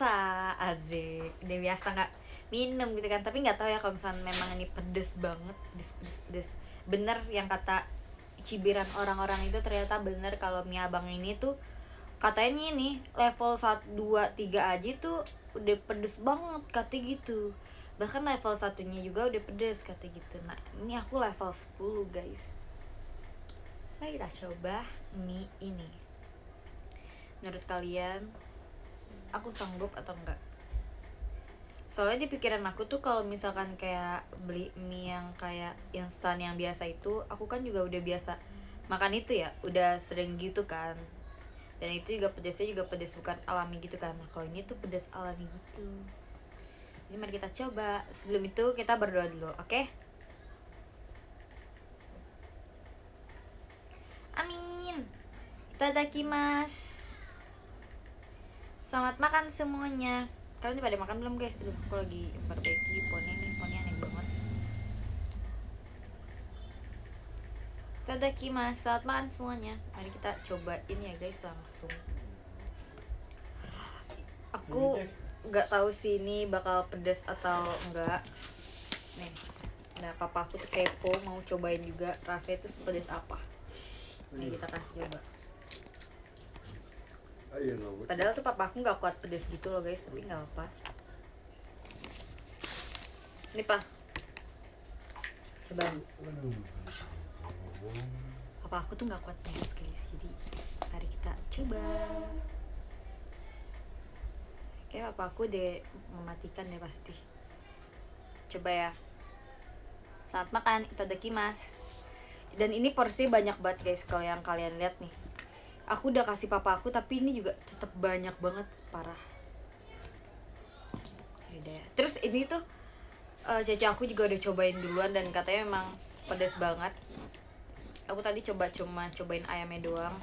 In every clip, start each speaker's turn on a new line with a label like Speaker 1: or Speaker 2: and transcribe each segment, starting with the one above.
Speaker 1: biasa azik, udah biasa nggak minum gitu kan. Tapi nggak tahu ya kalau misalnya memang ini pedes banget, pedes bener yang kata cibiran orang-orang itu, ternyata bener kalau mie abang ini tuh katanya ini level 1, 2, 3 aja tuh udah pedes banget katanya gitu. Bahkan level satunya juga udah pedes katanya gitu. Nah ini aku level 10 guys. Mari kita coba mie ini. Menurut kalian aku sanggup atau enggak? Soalnya di pikiran aku tuh kalau misalkan kayak beli mie yang kayak instan yang biasa itu, aku kan juga udah biasa makan itu ya, udah sering gitu kan. Dan itu juga pedesnya juga pedes bukan alami gitu kan. Nah kalau ini tuh pedes alami gitu. Jadi mari kita coba. Sebelum itu kita berdoa dulu, oke? Amin. Itadakimasu. Selamat makan semuanya. Kalian udah pada makan belum guys? Aduh, aku lagi perbaiki ponnya nih, ponnya aneh banget. Itadakimasu, selamat makan semuanya. Mari kita cobain ya guys langsung. Aku nggak tahu sih ini bakal pedas atau enggak. Nih, nah papa aku tuh kepo mau cobain juga rasanya itu sepedas apa. Nih kita kasih coba. Padahal tuh papa aku nggak kuat pedas gitu loh guys, tapi nggak apa. Nih pak, coba. Papa aku tuh nggak kuat pedas guys, jadi mari kita coba. Kayak papa aku deh mematikan deh pasti. Coba ya. Selamat makan, itadakimasu. Dan ini porsi banyak banget guys kalau yang kalian lihat nih. Aku udah kasih papa aku tapi ini juga tetap banyak banget, parah. Yaudah ya. Terus ini tuh Cece aku juga udah cobain duluan dan katanya memang pedas banget. Aku tadi cuma cobain ayamnya doang.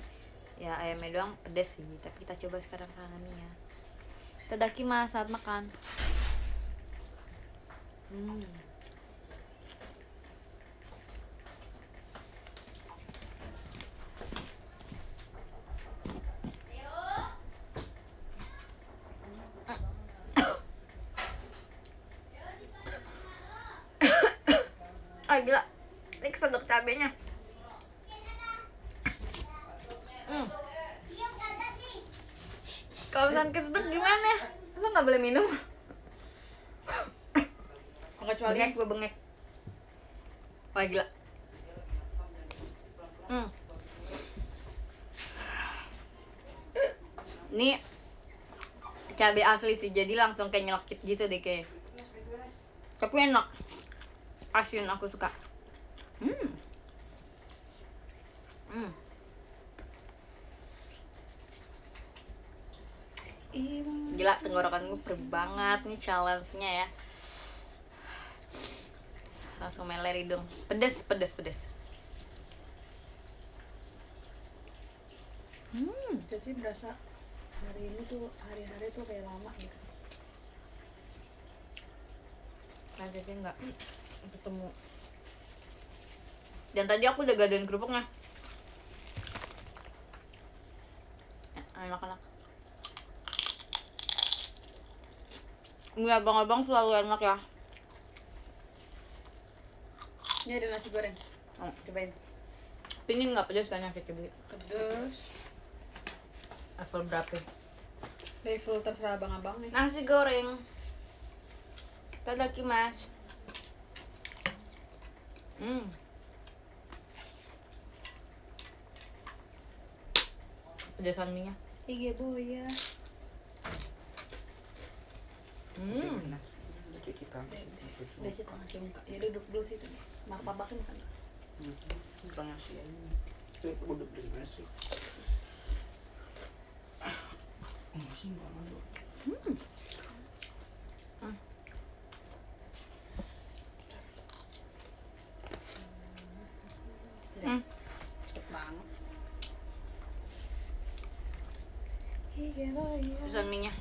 Speaker 1: Ya ayamnya doang pedas sih, tapi kita coba sekarang sangannya. Itadakimasu, saat makan. Ah gila, ini kesedok cabenya. Kalau misalnya kesedok gimana? Masa nggak boleh minum?
Speaker 2: Kecuali
Speaker 1: Bengek, gue bengek. Wah gila. Ini cabai asli sih, jadi langsung kayak nyelekit gitu deh kayak. Tapi enak. Asin aku suka. Gila, tenggorokan gue perih banget nih challenge-nya ya. Langsung meler hidung. Pedes.
Speaker 2: jadi berasa hari ini tuh hari-hari tuh kayak lama gitu.
Speaker 1: Kayaknya enggak ketemu. Dan tadi aku udah gadain kerupuknya. Enak. Ini abang-abang selalu enak ya.
Speaker 2: Ini ada nasi goreng. Cobain.
Speaker 1: Ini nggak pedas kan yang kita beli?
Speaker 2: Pedes.
Speaker 1: Level berapa?
Speaker 2: Level terserah abang-abang nih.
Speaker 1: Nasi goreng. Itadakimasu. Pedasan mie nya.
Speaker 2: Iya boy ya. Udah sih tangan cium muka. Ya duduk dulu situ. Mak papa kan makan.
Speaker 3: Bukan nasi aja. Itu udah beli nasi. Nasi nggak ada.
Speaker 2: Cepet banget.
Speaker 1: Pedasan mie nya.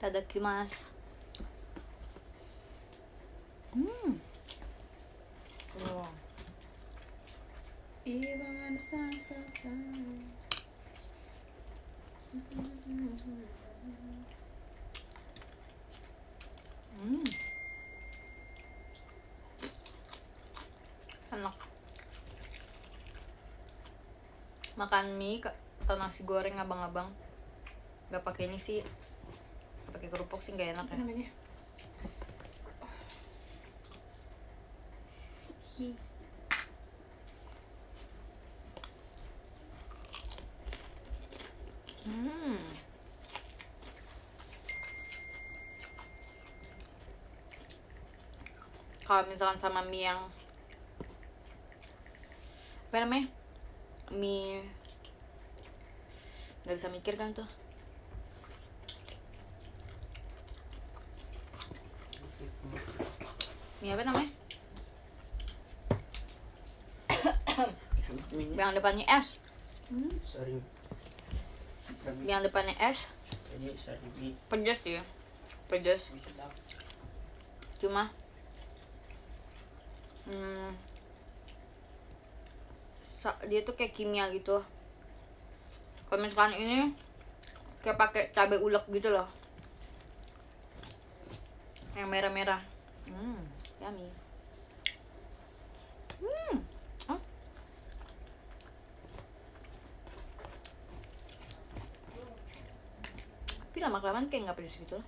Speaker 1: Itadakimasu. Wow.
Speaker 2: Ibangan sasa.
Speaker 1: Enak. Makan mie atau nasi goreng abang-abang nggak pakai ini sih, nggak pakai kerupuk sih nggak enak
Speaker 2: Apa
Speaker 1: ya.
Speaker 2: namanya?
Speaker 1: Kalau misalkan sama mie yang apa namanya, mie nggak bisa mikir kan tuh, mie apa namanya,
Speaker 3: Ini
Speaker 1: yang depannya es,
Speaker 3: sari.
Speaker 1: yang depannya es,
Speaker 3: Ini sari bit.
Speaker 1: pedes ya, pedes.
Speaker 3: Sedap.
Speaker 1: Cuma dia tuh kayak kimia gitu. Kalau misalkan ini kayak pakai cabai ulek gitu loh, yang merah-merah. Yummy. Oh. Tapi lama-kelamaan kayak nggak pedes gitu loh.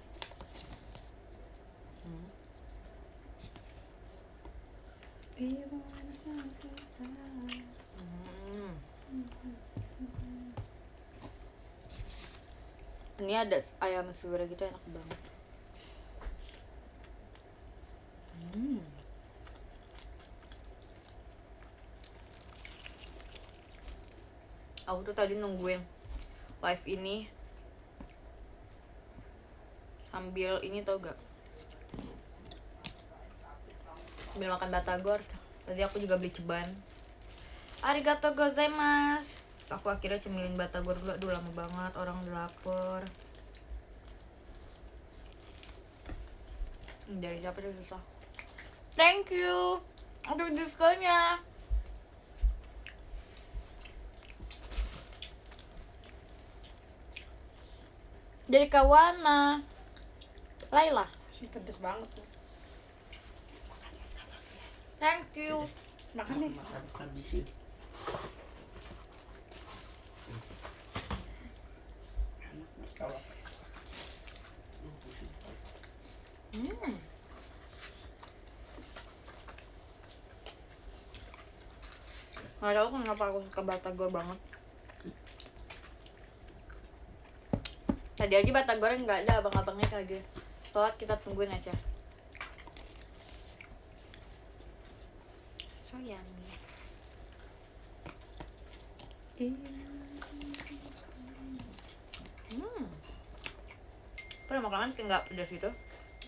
Speaker 2: Ibangan sasa.
Speaker 1: Ini ada ayam suwir gitu, enak banget. Aku tuh tadi nungguin live ini sambil ini, tau gak, sambil makan batagor. Tadi aku juga beli ceban. Arigato gozaimasu. Terus aku akhirnya cemilin batagor dulu. Aduh lama banget, orang udah lapar. Dari siapa tuh susah. Thank you untuk diskonnya. Dari Kawana Laila.
Speaker 2: Masih pedes banget tuh.
Speaker 1: Thank you.
Speaker 2: Makan nih.
Speaker 3: Makan habisin. Enak martabak.
Speaker 1: Nggak tahu kenapa aku suka batagor banget. Tadi aja batagornya nggak ada, abang-abangnya kagak telat, kita tungguin aja. So yummy. Pernah makan kayak nggak pedas gitu,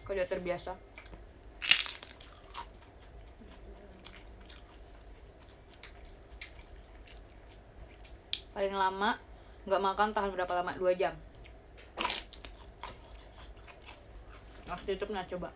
Speaker 1: kok udah terbiasa. Paling lama nggak makan tahan berapa lama? 2 jam. Waktu itu pernah coba.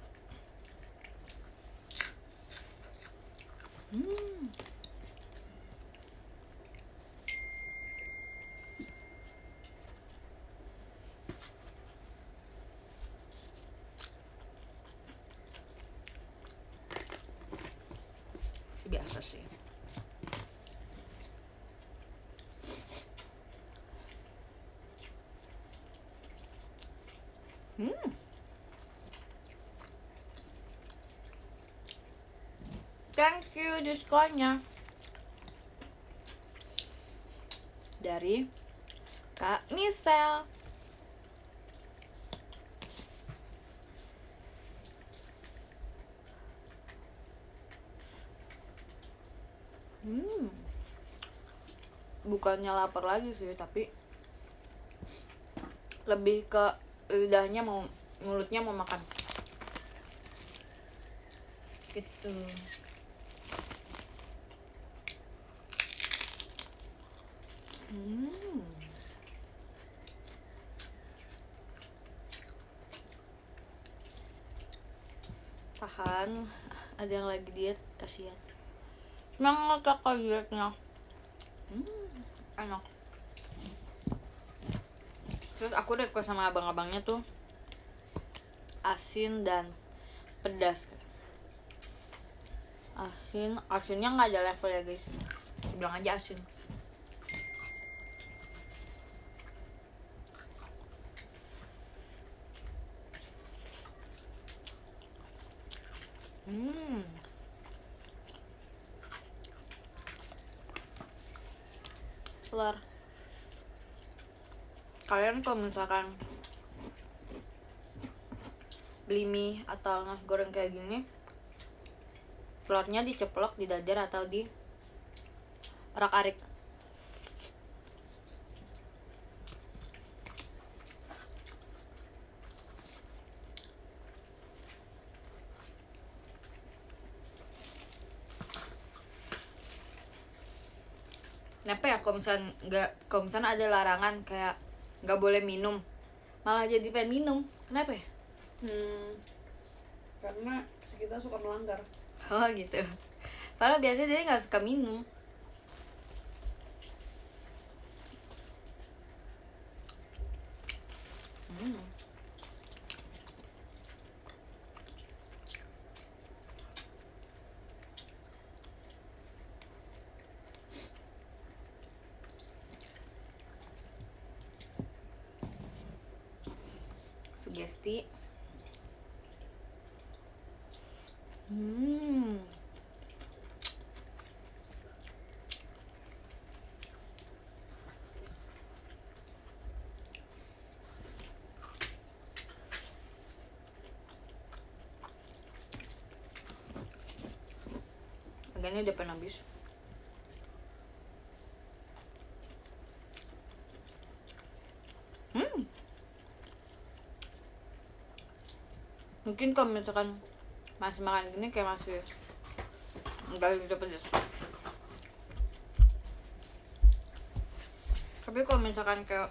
Speaker 1: Biasa sih. Thank you diskonnya dari Kak Misel. Bukannya lapar lagi sih, tapi lebih ke lidahnya mau, mulutnya mau makan gitu. Tahan ada yang lagi diet, kasihan. Semangat kakak dietnya. Enak. Terus aku request sama abang-abangnya tuh asin dan pedas. Asinnya nggak ada level ya guys, bilang aja asin. Telur. Kalian kalau misalkan beli mie atau nasi goreng kayak gini, telurnya diceplok di dadar atau di orak-arik. Kenapa ya kalau misalnya ada larangan kayak nggak boleh minum, malah jadi pengen minum? Kenapa ya?
Speaker 2: Karena kita suka melanggar.
Speaker 1: Oh gitu. Padahal biasanya dia nggak suka minum. Sugesti. Agaknya udah pernah habis. Mungkin kalau misalkan masih makan gini kayak masih enggak gitu pedas. Tapi kalau misalkan kayak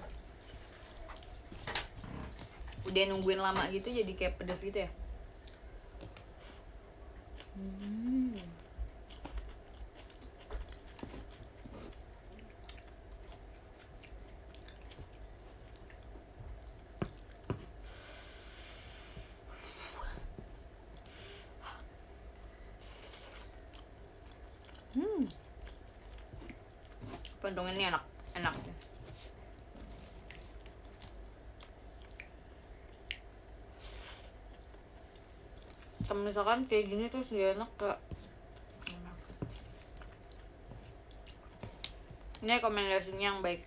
Speaker 1: udah nungguin lama gitu jadi kayak pedas gitu ya. Pentong ini enak sih. Kalau misalkan kayak gini tuh gak enak gak. Ini rekomendasinya yang baik.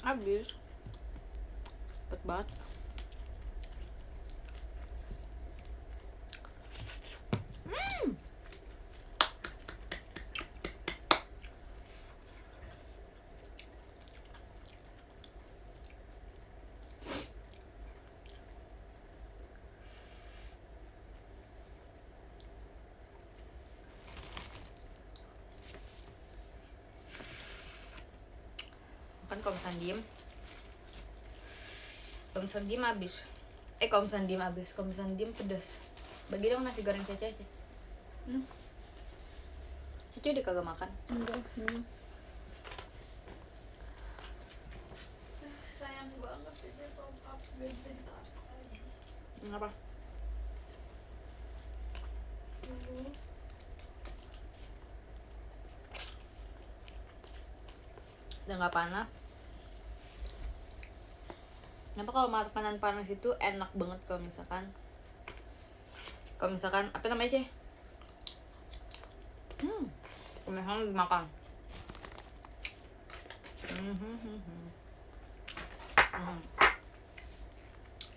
Speaker 1: Habis. Cepet banget. Kan kalau misalnya diem habis. Kalau misalnya diem pedas. Bagi dong nasi goreng Cece aja. Cece udah kagak makan.
Speaker 2: Enggak. Sayang banget Cece top up gak bisa ditaruh.
Speaker 1: Kenapa? Udah nggak panas. Kenapa kalau makanan panas itu enak banget kalau misalkan apa namanya aja? Kalau misalkan dimakan.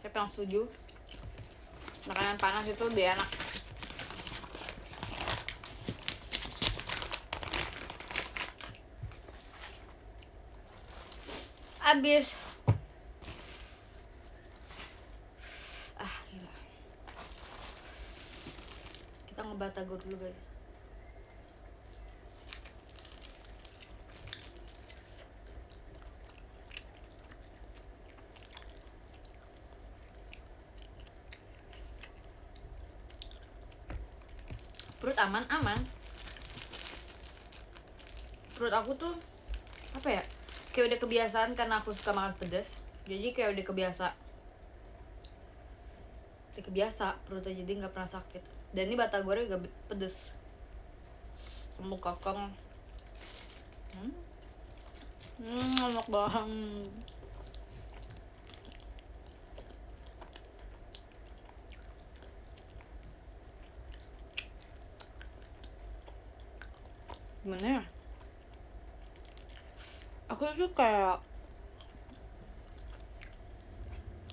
Speaker 1: Siapa yang setuju? Makanan panas itu lebih enak. Habis. Gila. Kita ngebatagor dulu guys. perut aman. Perut aku tuh apa ya, kayak udah kebiasaan karena aku suka makan pedas, jadi kayak udah kebiasa perutnya, jadi nggak pernah sakit. Dan ini batagor juga pedes, kamu kakang. Enak banget. Gimana ya, aku tuh kayak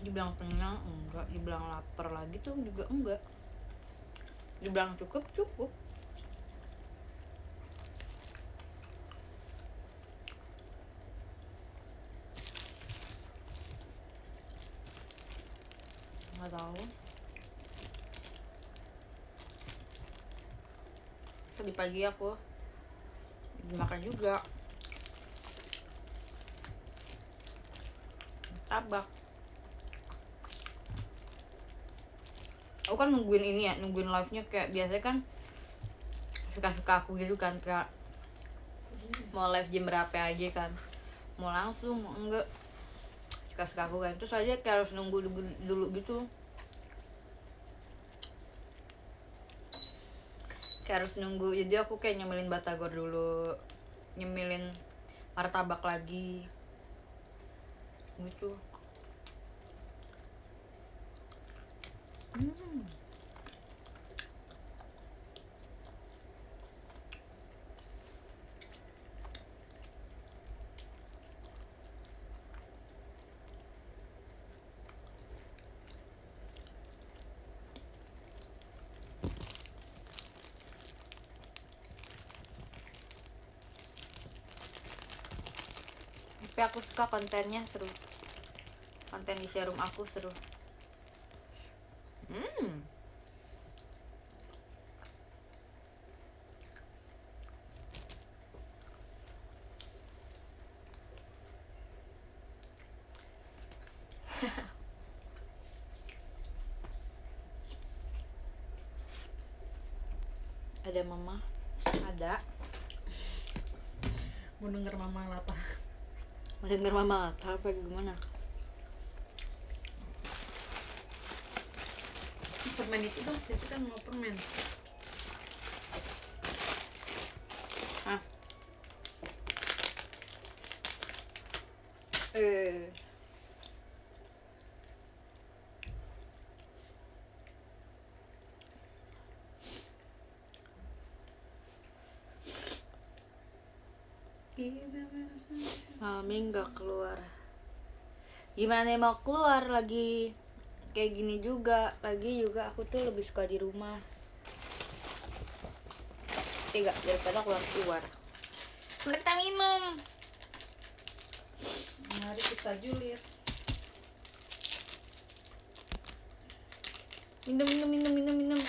Speaker 1: dibilang kenyang enggak, dibilang lapar lagi tuh juga enggak, dibilang cukup nggak tahu. Tadi pagi aku makan juga tabak. Aku kan nungguin ini ya, nungguin live-nya, kayak biasanya kan suka aku gitu kan, kayak mau live jam berapa aja kan, mau langsung mau enggak, suka aku kan. Terus aja kayak harus nunggu dulu gitu, kayak harus nunggu. Jadi aku kayak nyemilin batagor dulu, nyemilin martabak lagi gitu. Tapi aku suka kontennya seru, konten di showroom aku seru. Ada mama, ada
Speaker 2: Mau denger mama latah.
Speaker 1: mau denger mama apa gimana?
Speaker 2: Permen itu dong, Cici kan mau permen.
Speaker 1: Hah? Mami nggak keluar. Gimana mau keluar lagi kayak gini juga, lagi juga aku tuh lebih suka di rumah. Tiga daripada keluar. Kita minum.
Speaker 2: Mari kita julid.
Speaker 1: Minum.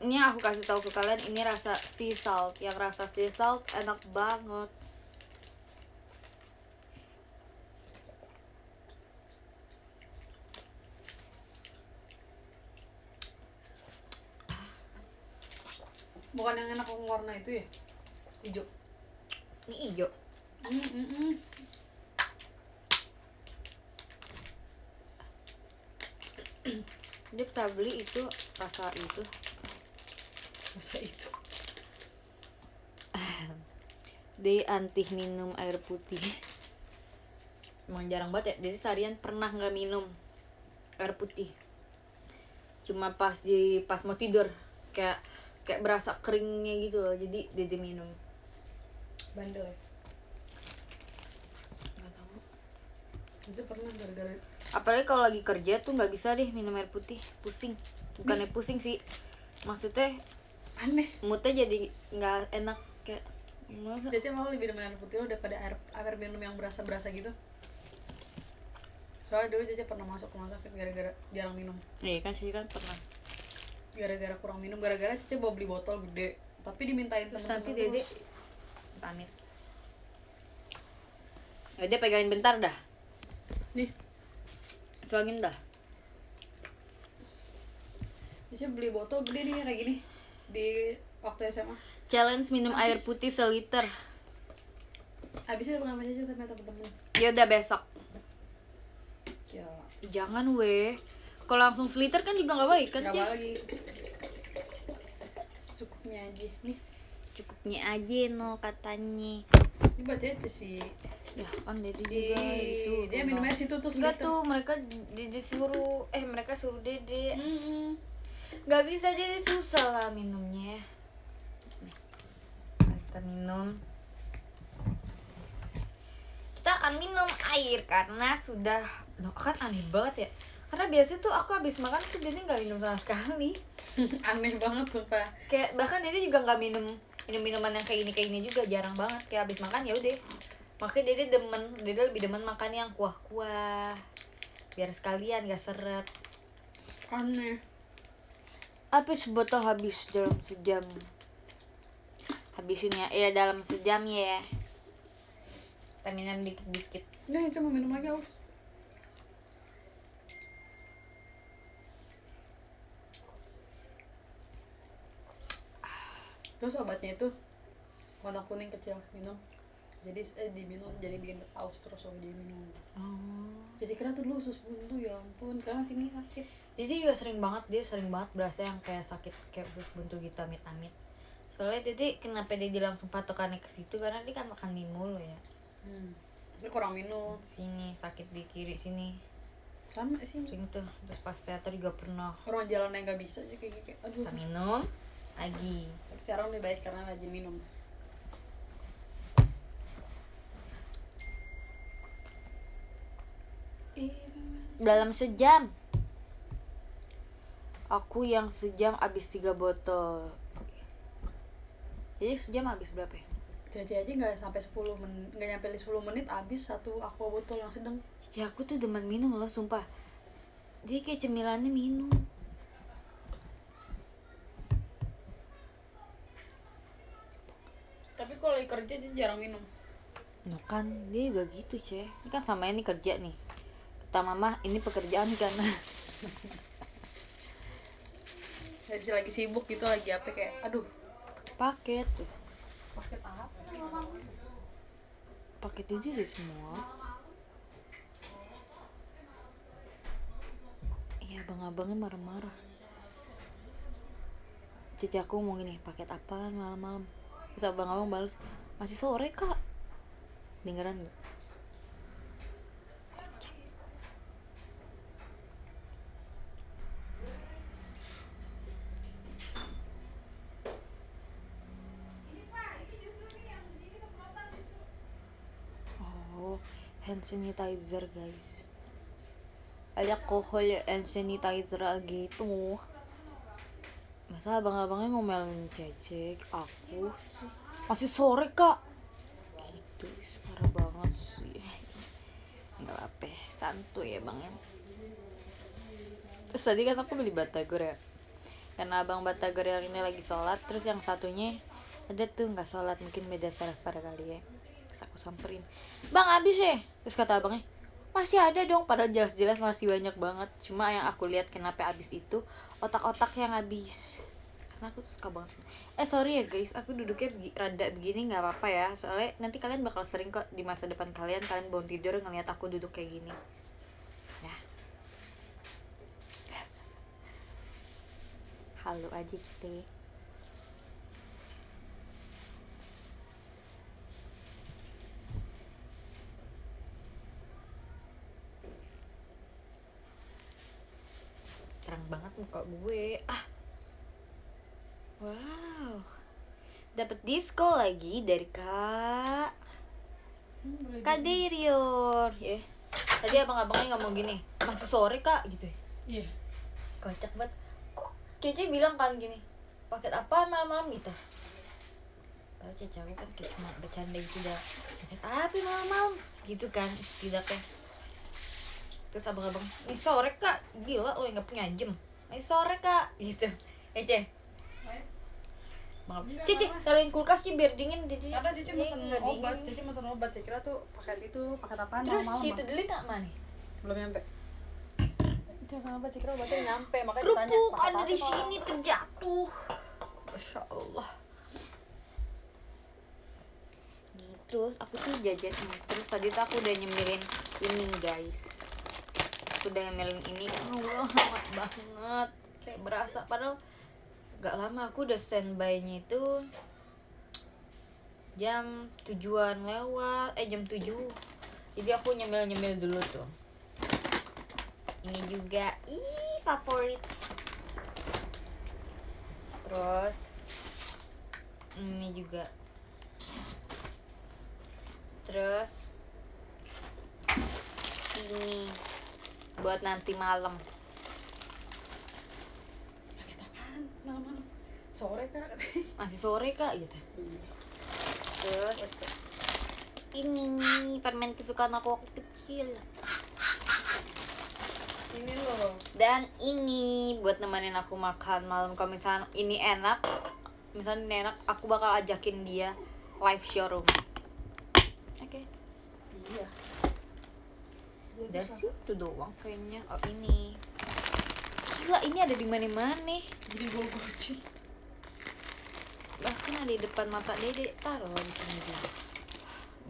Speaker 1: Ini aku kasih tahu ke kalian, ini rasa sea salt. Yang rasa sea salt enak banget.
Speaker 2: Bukan yang enak yang warna itu ya? Hijau.
Speaker 1: Ini hijau. Dia kita beli itu rasa itu.
Speaker 2: Masa itu?
Speaker 1: Dia anti minum air putih. Emang jarang banget ya. Jadi seharian pernah nggak minum air putih. Cuma pas mau tidur kayak berasa keringnya gitu loh. Jadi dia minum.
Speaker 2: Bandel ya?
Speaker 1: Nggak tahu.
Speaker 2: Itu pernah gara-gara
Speaker 1: Apalagi kalau lagi kerja tuh nggak bisa deh minum air putih, pusing. Bukannya pusing sih, maksudnya
Speaker 2: aneh.
Speaker 1: moodnya jadi nggak enak, kayak masa.
Speaker 2: Caca mau lebih minum air putih lo daripada air minum yang berasa-berasa gitu. Soalnya dulu Caca pernah masuk rumah sakit gara-gara jarang minum.
Speaker 1: Iya kan sih kan pernah.
Speaker 2: Gara-gara kurang minum, gara-gara Caca bawa beli botol gede, tapi dimintain
Speaker 1: Terus
Speaker 2: teman-teman.
Speaker 1: nanti Dede pamit. Ya dia pegangin bentar dah.
Speaker 2: Nih,
Speaker 1: Tuangin dah.
Speaker 2: Caca beli botol gede nih kayak gini. di waktu SMA.
Speaker 1: Challenge minum air
Speaker 2: Habis.
Speaker 1: putih seliter.
Speaker 2: Habisnya apa aja sama temen-temen.
Speaker 1: Ya udah besok.
Speaker 2: Ya,
Speaker 1: Jangan weh. Kalau langsung seliter kan juga nggak baik kan,
Speaker 2: nggak
Speaker 1: Ci?
Speaker 2: lagi. Secukupnya aja. Nih,
Speaker 1: Cukupnya aja no katanya.
Speaker 2: ini buat Cece sih.
Speaker 1: Ya kan Dede juga disuruh.
Speaker 2: Dia minumnya situ tuh.
Speaker 1: Enggak tuh, mereka Dede suruh. Mereka suruh Dede.
Speaker 2: Mm-mm.
Speaker 1: Nggak bisa jadi susah lah minumnya. Nih, kita minum. Kita akan minum air karena sudah, kan aneh banget ya. Karena biasanya tuh aku habis makan tuh Dede nggak minum sama sekali.
Speaker 2: Aneh banget sumpah.
Speaker 1: Kayak bahkan Dede juga nggak minum minuman yang kayak ini juga jarang banget. Kayak habis makan ya udah. Makanya Dede lebih demen makan yang kuah-kuah. Biar sekalian gak seret.
Speaker 2: Aneh.
Speaker 1: Habis botol habis dalam sejam. Habisin ya, dalam sejam ya. Kita minum dikit-dikit.
Speaker 2: Nah, cuma minum lagi haus. Terus obatnya itu warna kuning kecil, minum. Jadi diminum jadi bikin haus terus waktu dia minum.
Speaker 1: Oh.
Speaker 2: Jadi kira tuh dulu usus buntu, ya ampun, karena sini sakit.
Speaker 1: Jadi juga sering banget berasa yang kayak sakit kayak usus buntu gitu amit-amit. Soalnya Dede kenapa dia langsung patokannya ke situ karena dia kan makan mie mulu ya.
Speaker 2: Dia kurang minum.
Speaker 1: Sini sakit di kiri sini.
Speaker 2: Sama sih.
Speaker 1: Sering tuh. Terus pas teater juga pernah.
Speaker 2: Orang jalan yang nggak bisa aja kayak gitu. Aduh.
Speaker 1: Kita minum lagi.
Speaker 2: Tapi sekarang lebih baik karena rajin minum.
Speaker 1: Dalam sejam. Aku yang sejam habis 3 botol. Jadi sejam habis berapa ya?
Speaker 2: Jajan aja nggak sampai 10 menit, nggak nyampe 10 menit habis satu aqua botol yang sedang.
Speaker 1: Ya aku tuh demen minum loh sumpah. Dia kayak cemilannya minum.
Speaker 2: Tapi kalau lagi kerja dia jarang minum.
Speaker 1: No kan dia juga gitu Ceh. Ini kan sama ini kerja nih. Kata mama ini pekerjaan kan.
Speaker 2: Jadi lagi sibuk gitu, lagi apa kayak aduh.
Speaker 1: Paket tuh.
Speaker 2: Paket apa?
Speaker 1: Paket ini deh semua. Iya abang-abangnya marah-marah. Cici aku ngomong gini, paket apaan malam-malam? Terus abang-abang balas, masih sore kak. Dengeran gak? Oh, hand sanitizer guys. Ada alkohol hand sanitizer gitu. Masa abang-abangnya ngomelin Cece, aku sih masih sore kak gitu, parah banget sih. Nggak apa, santuy ya bang ya. Terus tadi kan aku beli batagor ya, karena abang batagor yang ini lagi sholat, terus yang satunya ada tuh nggak sholat, mungkin beda server kali ya. Terus aku samperin, bang habis ya? Terus kata abangnya, masih ada dong, padahal jelas-jelas masih banyak banget. Cuma yang aku lihat kenapa habis itu otak-otak yang habis. Karena aku suka banget. Sorry ya guys, aku duduknya rada begini nggak apa-apa ya. Soalnya nanti kalian bakal sering kok di masa depan kalian bangun tidur ngeliat aku duduk kayak gini. Ya. Halo aja gitu. Terang banget muka gue. Wow. Dapat diskon lagi dari Kak Dirion. Ya. Tadi abang-abangnya ngomong gini, masih sore kak gitu.
Speaker 2: Iya.
Speaker 1: Kocak banget. Kok Cece bilang kan gini, paket apa malam-malam gitu. Padahal Cece aku kan kayak cuma bercanda gitu dah. Paket apa malam-malam gitu kan setidaknya. Terus abang-abang, ini sore kak, gila lo yang gak punya jam. Ini sore kak gitu. Cece, Cici, taruhin kulkas sih biar dingin. Cici.
Speaker 2: Ada Cici mesen
Speaker 1: nggak
Speaker 2: obat,
Speaker 1: dingin.
Speaker 2: Cici mesen obat. Saya kira tuh paket apaan
Speaker 1: Terus
Speaker 2: malam-malam.
Speaker 1: situ deli tak mana?
Speaker 2: Belum nyampe. Itu sama obat, saya kira obatnya nyampe, makanya
Speaker 1: Kerupuk
Speaker 2: ditanya, paket
Speaker 1: ada
Speaker 2: apa
Speaker 1: di
Speaker 2: malam?
Speaker 1: sini terjatuh. Masya Allah. Nih, terus aku tuh jajan nih. Terus tadi tuh aku udah nyemilin ini guys. Aku udah nyemilin ini. Allah lama banget. Kayak berasa padahal gak lama. Aku udah standby-nya itu jam 7-an lewat. Jam 7. Jadi aku nyemil dulu tuh. Ini juga favorit. Terus ini juga. Terus ini buat nanti malam.
Speaker 2: Paket apaan? Malam-malam. Sore kak.
Speaker 1: Masih sore kak gitu. Terus ini permen kesukaan aku waktu kecil.
Speaker 2: Ini loh.
Speaker 1: Dan ini buat nemenin aku makan malam. Kalau misalnya ini enak, aku bakal ajakin dia live showroom. Oke.
Speaker 2: Iya.
Speaker 1: Udah sih itu doang kayaknya. Oh ini. Gila ini ada di mana-mana.
Speaker 2: Jadi gue guci.
Speaker 1: Bahkan ada di depan mata Dede. Taruh di sini juga.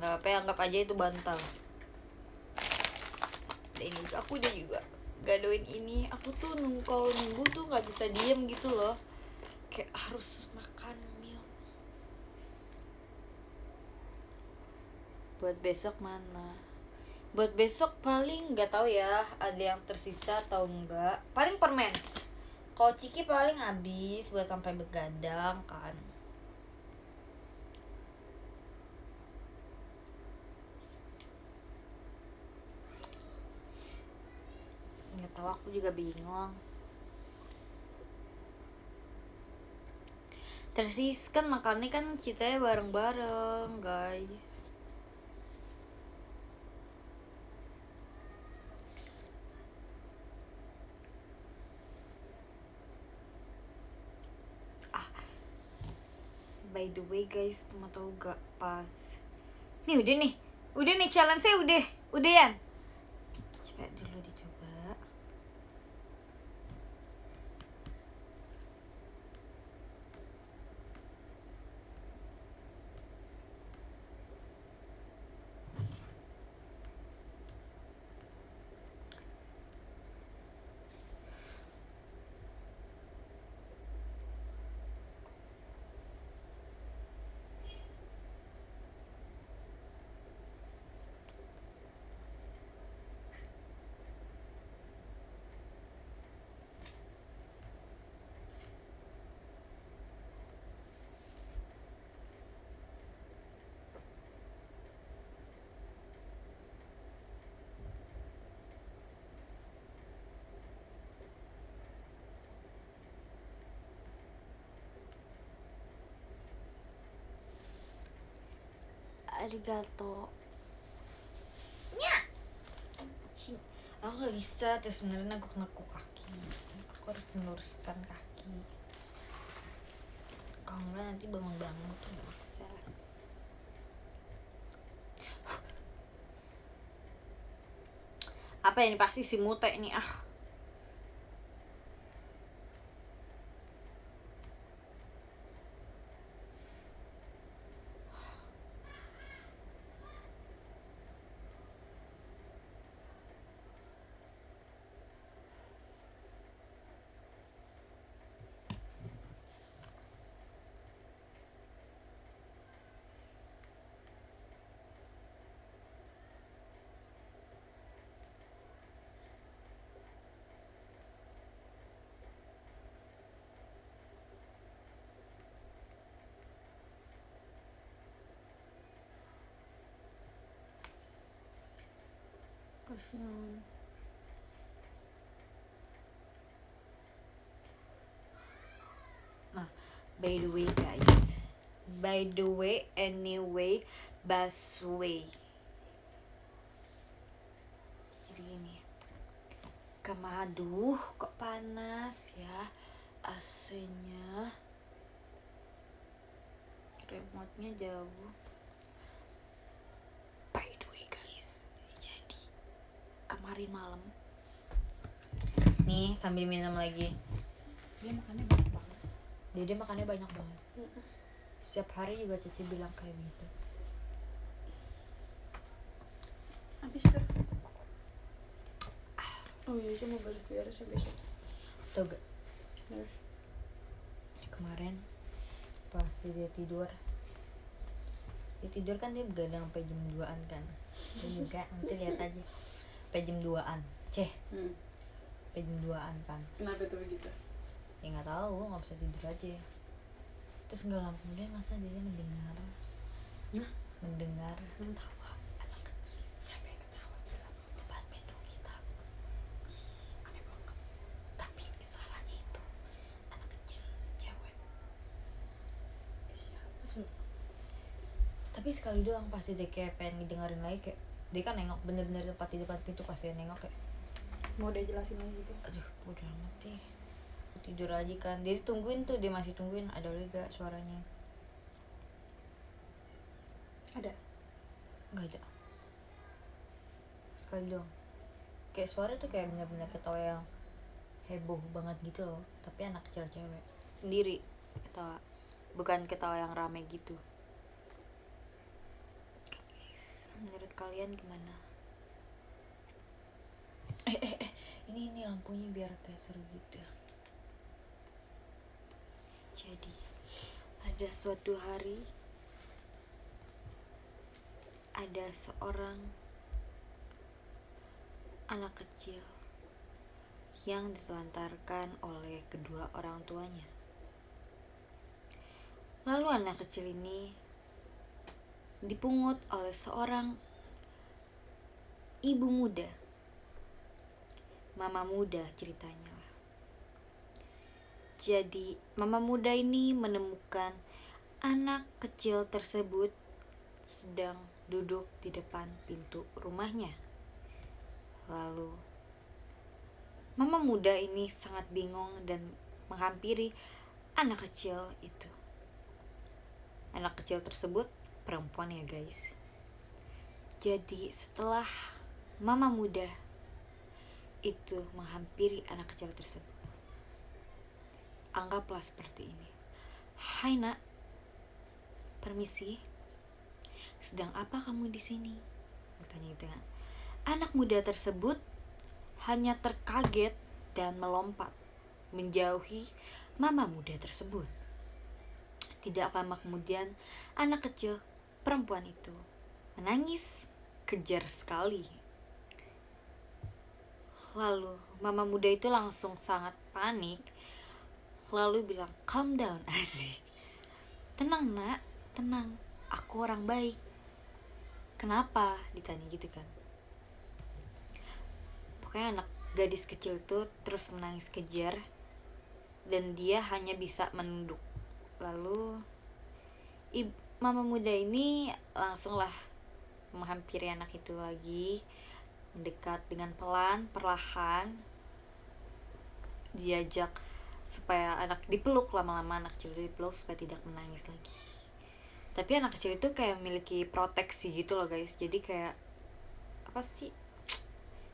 Speaker 1: Nggak apa, anggap aja itu bantal. Dan ini aku udah juga gadoin ini. Aku tuh kalau nunggu tuh nggak bisa diem gitu loh. Kayak harus makan mie. Buat besok mana? Buat besok paling nggak tahu ya, ada yang tersisa atau enggak. Paling permen. Kalau Ciki paling habis buat sampai begadang kan. Nggak tahu, aku juga bingung. Terus kan makannya kan ceritanya bareng-bareng guys. By the way guys, mau tau gak pas nih udah nih challenge saya udah Yan. Coba dulu dicoba. Arigato. Nya. Aku gak bisa, terus sebenarnya aku nekuk kaki. Aku harus meluruskan kaki. Kalau enggak nanti bangun-bangun tuh gak bisa. Apa ini pasti si Mute ini kasihan. Nah, by the way guys, anyway, busway. Jadi gini, aduh kok panas ya, AC-nya, remote-nya jauh. By the way guys, jadi kemarin malam nih sambil minum lagi.
Speaker 2: Dia makannya banyak banget.
Speaker 1: Dede makannya banyak banget. Setiap hari juga Cici bilang kayak gitu.
Speaker 3: Habis tuh. Oh iya, cuma balik beres ya besok.
Speaker 1: Tuh gak?
Speaker 3: Bener.
Speaker 1: Kemarin pas dia tidur kan dia begadang sampai jam 2-an kan. Dia juga nanti lihat aja sampai jam 2-an. Sampai jam 2-an kan.
Speaker 3: Kenapa tuh begitu?
Speaker 1: Ya nggak tahu, nggak bisa tidur aja. Terus nggak lama kemudian masa dia mendengar ketawa anak kecil. Siapa yang ketawa di depan pintu kita? Aneh banget. Tapi suaranya itu anak kecil cewek.
Speaker 3: Siapa tuh?
Speaker 1: Tapi sekali doang pasti dia kayak pengen ngedengerin lagi, kayak dia kan nengok bener-bener tepat di depan pintu, pasti dia nengok kayak
Speaker 3: Mau dia jelasin lagi gitu?
Speaker 1: aduh bodo amat deh, tidur aja kan. Dia tungguin tuh, dia masih tungguin ada lagi gak suaranya.
Speaker 3: Ada.
Speaker 1: Nggak ada, sekali doang. Kayak suara tuh kayak bener-bener ketawa yang heboh banget gitu loh, tapi anak kecil cewek sendiri ketawa, bukan ketawa yang rame gitu. Menurut kalian gimana? Ini lampunya biar kayak seru gitu. Jadi ada suatu hari ada seorang anak kecil yang ditelantarkan oleh kedua orang tuanya. Lalu anak kecil ini dipungut oleh seorang ibu muda, mama muda ceritanya lah. Jadi mama muda ini menemukan anak kecil tersebut sedang duduk di depan pintu rumahnya. Lalu mama muda ini sangat bingung dan menghampiri anak kecil itu. Anak kecil tersebut perempuan ya guys. Jadi setelah mama muda itu menghampiri anak kecil tersebut, anggaplah seperti ini. Hai nak, permisi, sedang apa kamu di sini? Bertanya itu kan. Anak muda tersebut hanya terkaget dan melompat menjauhi mama muda tersebut. Tidak lama kemudian anak kecil perempuan itu menangis kejar sekali. Lalu mama muda itu langsung sangat panik, lalu bilang, calm down, asik. Tenang nak, tenang, aku orang baik. Kenapa? Ditanya gitu kan. Pokoknya anak gadis kecil itu terus menangis kejar dan dia hanya bisa menunduk. Lalu mama muda ini langsunglah menghampiri anak itu lagi, mendekat dengan perlahan, diajak supaya anak dipeluk, lama-lama anak kecil itu dipeluk supaya tidak menangis lagi. Tapi anak kecil itu kayak memiliki proteksi gitu loh guys, jadi kayak apa sih,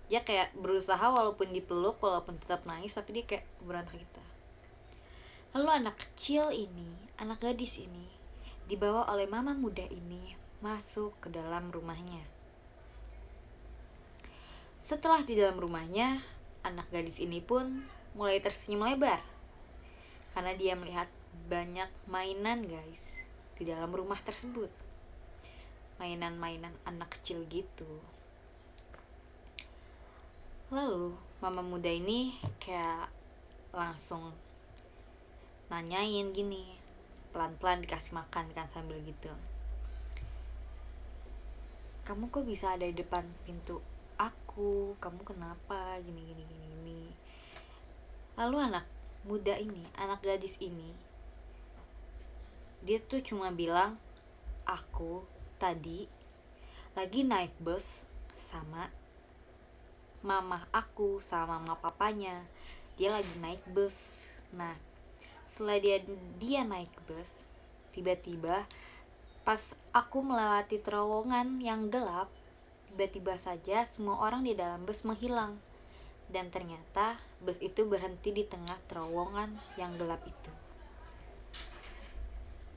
Speaker 1: dia kayak berusaha walaupun dipeluk, walaupun tetap nangis, tapi dia kayak berontak gitu. Lalu anak kecil ini, anak gadis ini dibawa oleh mama muda ini masuk ke dalam rumahnya. Setelah di dalam rumahnya, anak gadis ini pun mulai tersenyum lebar karena dia melihat banyak mainan guys di dalam rumah tersebut. Mainan-mainan anak kecil gitu. Lalu mama muda ini kayak langsung nanyain gini, pelan-pelan dikasih makan kan sambil gitu. Kamu kok bisa ada di depan pintu aku? Kamu kenapa? Gini. Lalu anak muda ini, anak gadis ini, dia tuh cuma bilang, aku tadi lagi naik bus sama mama aku sama mama papanya. Dia lagi naik bus. Nah, setelah dia naik bus, tiba-tiba pas aku melewati terowongan yang gelap, tiba-tiba saja semua orang di dalam bus menghilang. Dan ternyata bus itu berhenti di tengah terowongan yang gelap itu.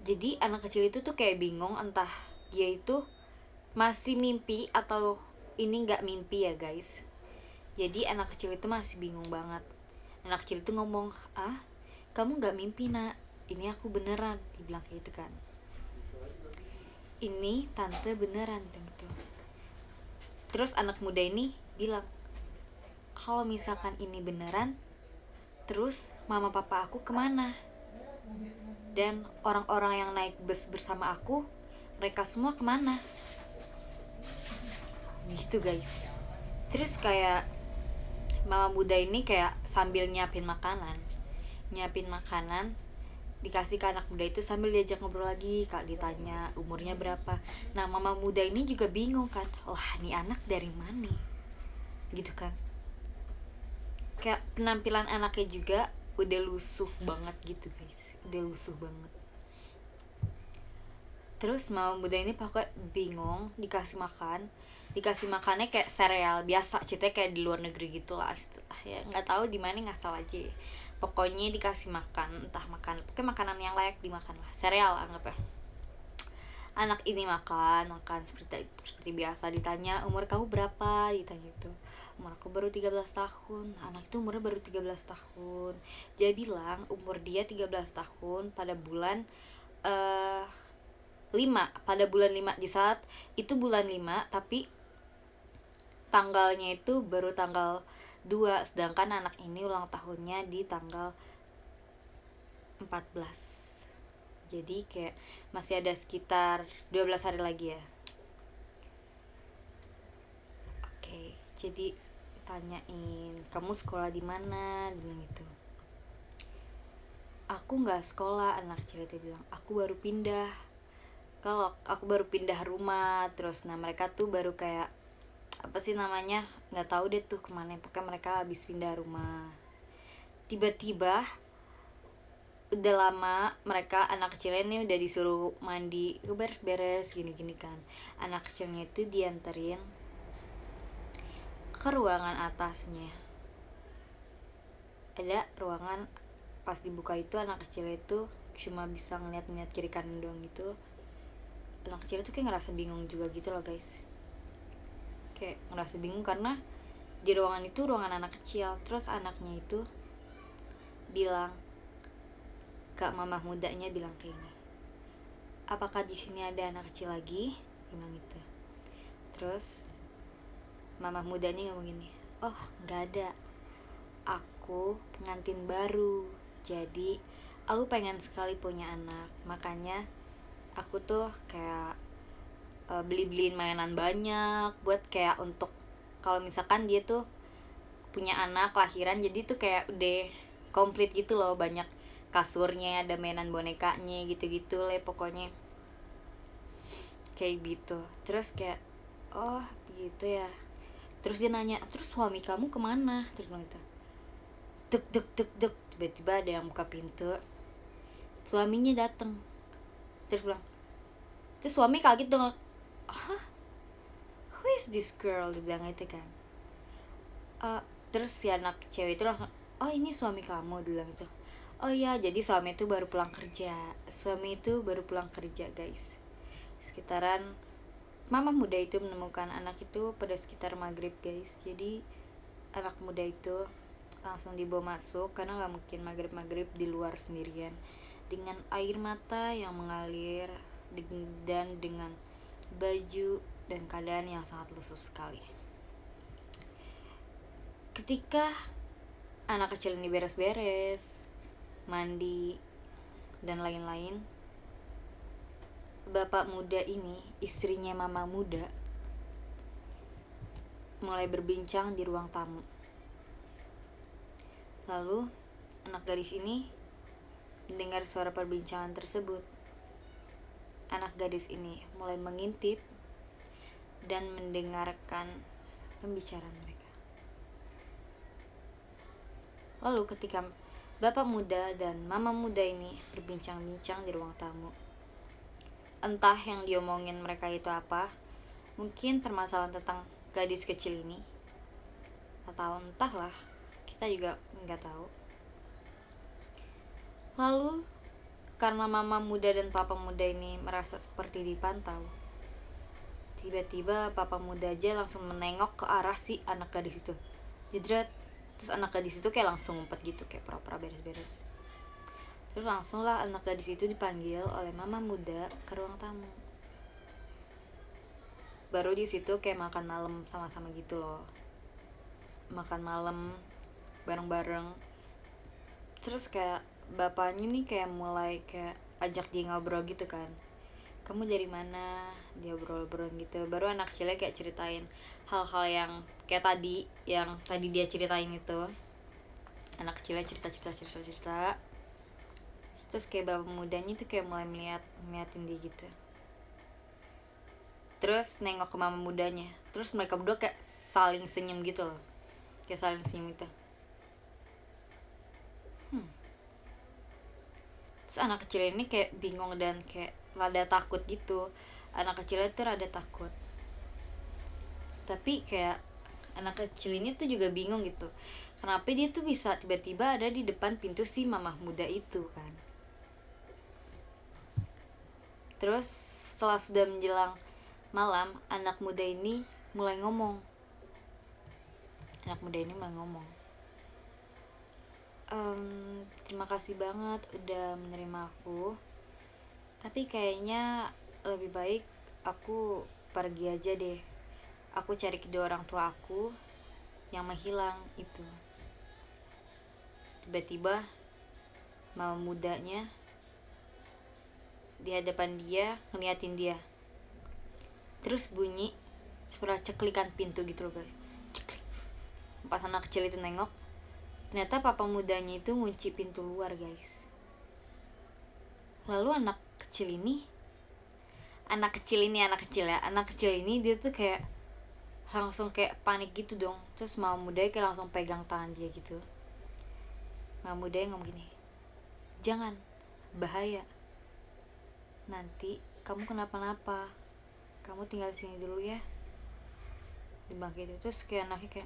Speaker 1: Jadi anak kecil itu tuh kayak bingung entah dia itu masih mimpi atau ini nggak mimpi ya guys. Jadi anak kecil itu masih bingung banget. Anak kecil itu ngomong, ah kamu nggak mimpi nak, ini aku beneran, dibilang kayak gitu kan. Ini tante beneran gitu. Terus anak muda ini bilang, kalau misalkan ini beneran, terus mama papa aku kemana? Dan orang-orang yang naik bus bersama aku, mereka semua kemana? Gitu guys. Terus kayak mama muda ini kayak sambil nyiapin makanan, dikasih ke anak muda itu sambil diajak ngobrol lagi. Kak ditanya umurnya berapa. Nah mama muda ini juga bingung kan, wah ini anak dari mana gitu kan. Kayak penampilan anaknya juga udah lusuh banget gitu guys, udah lusuh banget. Terus mama muda ini pokoknya bingung, dikasih makannya kayak sereal biasa, ceritanya kayak di luar negeri gitu lah ya, nggak tahu di mana, ngasal aja ya. Pokoknya dikasih makan, entah makan pokoknya makanan yang layak dimakan lah, sereal anggap ya. Anak ini makan seperti biasa. Ditanya umur kamu berapa, ditanya itu. Umur aku baru 13 tahun. Anak itu umurnya baru 13 tahun. Dia bilang umur dia 13 tahun pada bulan 5, pada bulan 5. Di saat itu bulan 5, tapi tanggalnya itu baru tanggal 2, sedangkan anak ini ulang tahunnya di tanggal 14. Jadi kayak masih ada sekitar 12 hari lagi ya. Oke, jadi tanyain, kamu sekolah di mana? Bilang gitu. Aku nggak sekolah, anak kecil itu bilang. Aku baru pindah. Kalau aku baru pindah rumah, terus nah mereka tuh baru kayak apa sih namanya, nggak tahu deh tuh kemana, pokoknya mereka habis pindah rumah. Tiba-tiba udah lama mereka, anak kecilnya ini udah disuruh mandi, beres-beres gini-gini kan. Anak kecilnya itu dianterin ke ruangan atasnya. Ada ruangan, pas dibuka itu anak kecil itu cuma bisa ngeliat-ngeliat kiri kanan doang gitu. Anak kecil itu kayak ngerasa bingung juga gitu loh guys, kayak ngerasa bingung karena di ruangan itu ruangan anak kecil. Terus anaknya itu bilang, kak mama mudanya bilang kayak gini, apakah di sini ada anak kecil lagi? Bilang gitu. Terus mama mudanya ngomong gini, oh nggak ada, aku pengantin baru, jadi aku pengen sekali punya anak, makanya aku tuh kayak beli-beliin mainan banyak buat kayak untuk kalau misalkan dia tuh punya anak lahiran, jadi tuh kayak udah komplit gitu loh, banyak kasurnya, ada mainan bonekanya gitu-gitu lah pokoknya kayak gitu. Terus kayak oh gitu ya. Terus dia nanya, terus suami kamu kemana? Terus bilang gitu, dek dek dek dek, tiba-tiba ada yang buka pintu, suaminya dateng. Terus bilang, terus suami kaget dong, hah, who is this girl, dibilang itu kan. Terus si anak cewek itu langsung, oh ini suami kamu, dibilang itu. Oh iya, jadi suami itu baru pulang kerja. Guys. Sekitaran mama muda itu menemukan anak itu pada sekitar maghrib guys. Jadi anak muda itu langsung dibawa masuk karena nggak mungkin maghrib di luar sendirian dengan air mata yang mengalir dan dengan baju dan keadaan yang sangat lusuh sekali. Ketika anak kecil ini beres-beres, mandi dan lain-lain, bapak muda ini, istrinya mama muda, mulai berbincang di ruang tamu. Lalu anak gadis ini mendengar suara perbincangan tersebut. Anak gadis ini mulai mengintip dan mendengarkan pembicaraan mereka. Lalu ketika bapak muda dan mama muda ini berbincang-bincang di ruang tamu, entah yang diomongin mereka itu apa, mungkin permasalahan tentang gadis kecil ini, atau entahlah, kita juga nggak tahu. Lalu karena mama muda dan papa muda ini merasa seperti dipantau, tiba-tiba papa muda aja langsung menengok ke arah si anak gadis itu. Jedret. Terus anak gadis itu kayak langsung ngumpet gitu, kayak pura-pura beres-beres. Terus langsung lah anak gadis itu dipanggil oleh mama muda ke ruang tamu. Baru di situ kayak makan malam sama-sama gitu loh. Makan malam bareng-bareng. Terus kayak bapaknya nih kayak mulai kayak ajak dia ngobrol gitu kan. Kamu dari mana? Dia obrol-obrol gitu. Baru anak kecilnya kayak ceritain hal-hal yang kayak tadi, yang tadi dia ceritain itu. Anak kecilnya cerita. Terus kayak bapak mudanya tuh kayak mulai ngeliatin dia gitu. Terus nengok ke mama mudanya. Terus mereka berdua kayak saling senyum gitu loh. Kayak saling senyum gitu. Terus anak kecil ini kayak bingung dan kayak rada takut gitu. Anak kecilnya tuh rada takut. Tapi kayak anak kecil ini tuh juga bingung gitu. Kenapa dia tuh bisa tiba-tiba ada di depan pintu si mamah muda itu kan. Terus setelah sudah menjelang malam, anak muda ini mulai ngomong. Terima kasih banget udah menerima aku. Tapi kayaknya lebih baik aku pergi aja deh. Aku cari kedua orang tua aku yang menghilang itu. Tiba-tiba mama mudanya di hadapan dia ngeliatin dia. Terus bunyi suara ceklikan pintu gitu loh guys. Ceklik. Pas anak kecil itu nengok, ternyata papa mudanya itu ngunci pintu luar guys. Lalu anak kecil ini dia tuh kayak langsung kayak panik gitu dong. Terus mama mudanya kayak langsung pegang tangan dia gitu. Mama mudanya ngomong gini, jangan, bahaya, nanti kamu kenapa-napa, kamu tinggal di sini dulu ya, dibilang gitu. Terus kayak anaknya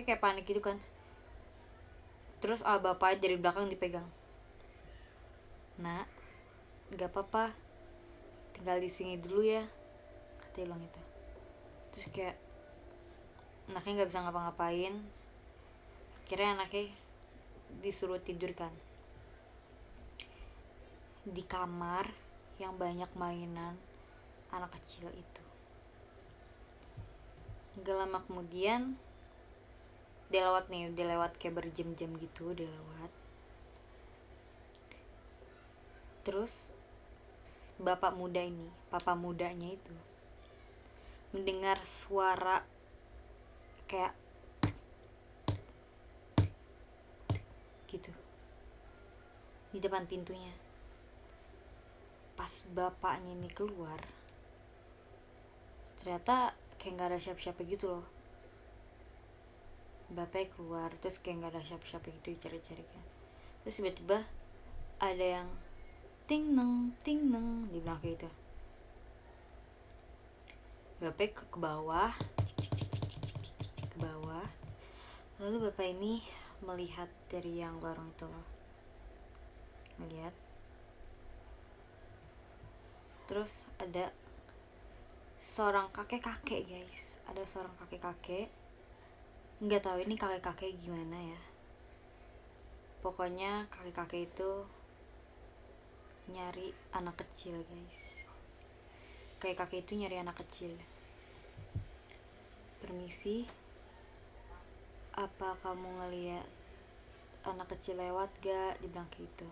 Speaker 1: kayak panik gitu kan. Terus bapak dari belakang dipegang, nak, nggak apa-apa, tinggal di sini dulu ya, katanya bilang gitu. Terus kayak anaknya nggak bisa ngapa-ngapain. Akhirnya anaknya disuruh tidur kan di kamar yang banyak mainan anak kecil itu. Gak lama kemudian dia lewat kayak berjam-jam gitu, dia lewat. Terus papa mudanya itu mendengar suara kayak gitu di depan pintunya. Pas bapaknya ini keluar, ternyata kayak gak ada siapa-siapa gitu loh. Bapaknya keluar, terus kayak gak ada siapa-siapa gitu, cari-cari kan. Terus tiba-tiba ada yang ting neng dibilang kayak gitu. Bapaknya ke bawah, lalu bapak ini melihat dari yang lorong itu loh, melihat. Terus ada seorang kakek-kakek guys, nggak tahu ini kakek-kakek gimana ya. Pokoknya kakek-kakek itu nyari anak kecil guys. Kakek-kakek itu nyari anak kecil. Permisi, apa kamu ngeliat anak kecil lewat gak, dibilang kayak gitu.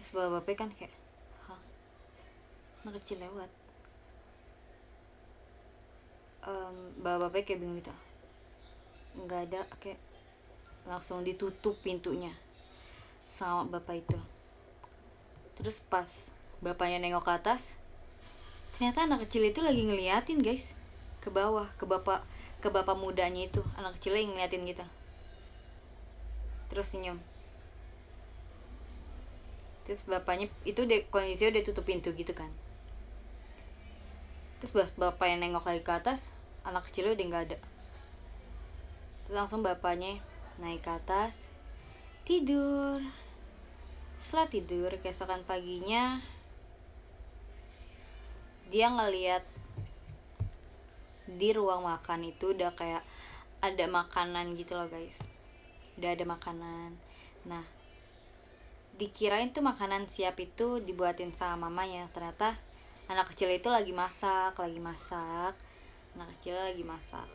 Speaker 1: Terus bapak kan kayak, hah, anak kecil lewat. Bapak kayak bingung gitu, nggak ada, kayak langsung ditutup pintunya sama bapak itu. Terus pas bapaknya nengok ke atas, ternyata anak kecil itu lagi ngeliatin guys ke bawah, ke bapak mudanya itu. Anak kecilnya yang ngeliatin gitu, terus senyum. Terus bapaknya itu kondisinya udah tutup pintu gitu kan. Terus bapak yang nengok lagi ke atas, anak kecilnya udah nggak ada. Terus langsung bapaknya naik ke atas, tidur. Setelah tidur, keesokan paginya dia ngeliat di ruang makan itu udah kayak ada makanan gitu loh guys, udah ada makanan. Nah, dikirain tuh makanan siap itu dibuatin sama mamanya, ternyata anak kecil itu lagi masak anak kecil lagi masak,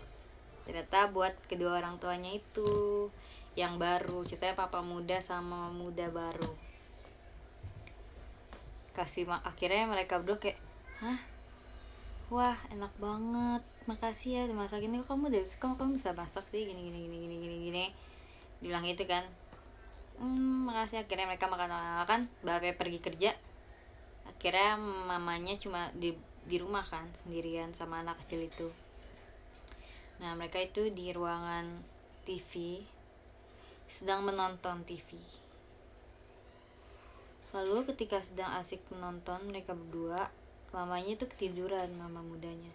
Speaker 1: ternyata buat kedua orang tuanya itu yang baru, ceritanya papa muda sama mama muda baru. Akhirnya mereka berdua kayak, hah, wah enak banget, makasih ya dimasakin ini, kamu bisa masak sih, gini dibilang gitu kan. Makasih. Akhirnya mereka makan, bapaknya pergi kerja, akhirnya mamanya cuma di rumah kan sendirian sama anak kecil itu. Nah, mereka itu di ruangan TV sedang menonton TV. Lalu ketika sedang asik menonton mereka berdua, mamanya itu ketiduran, mama mudanya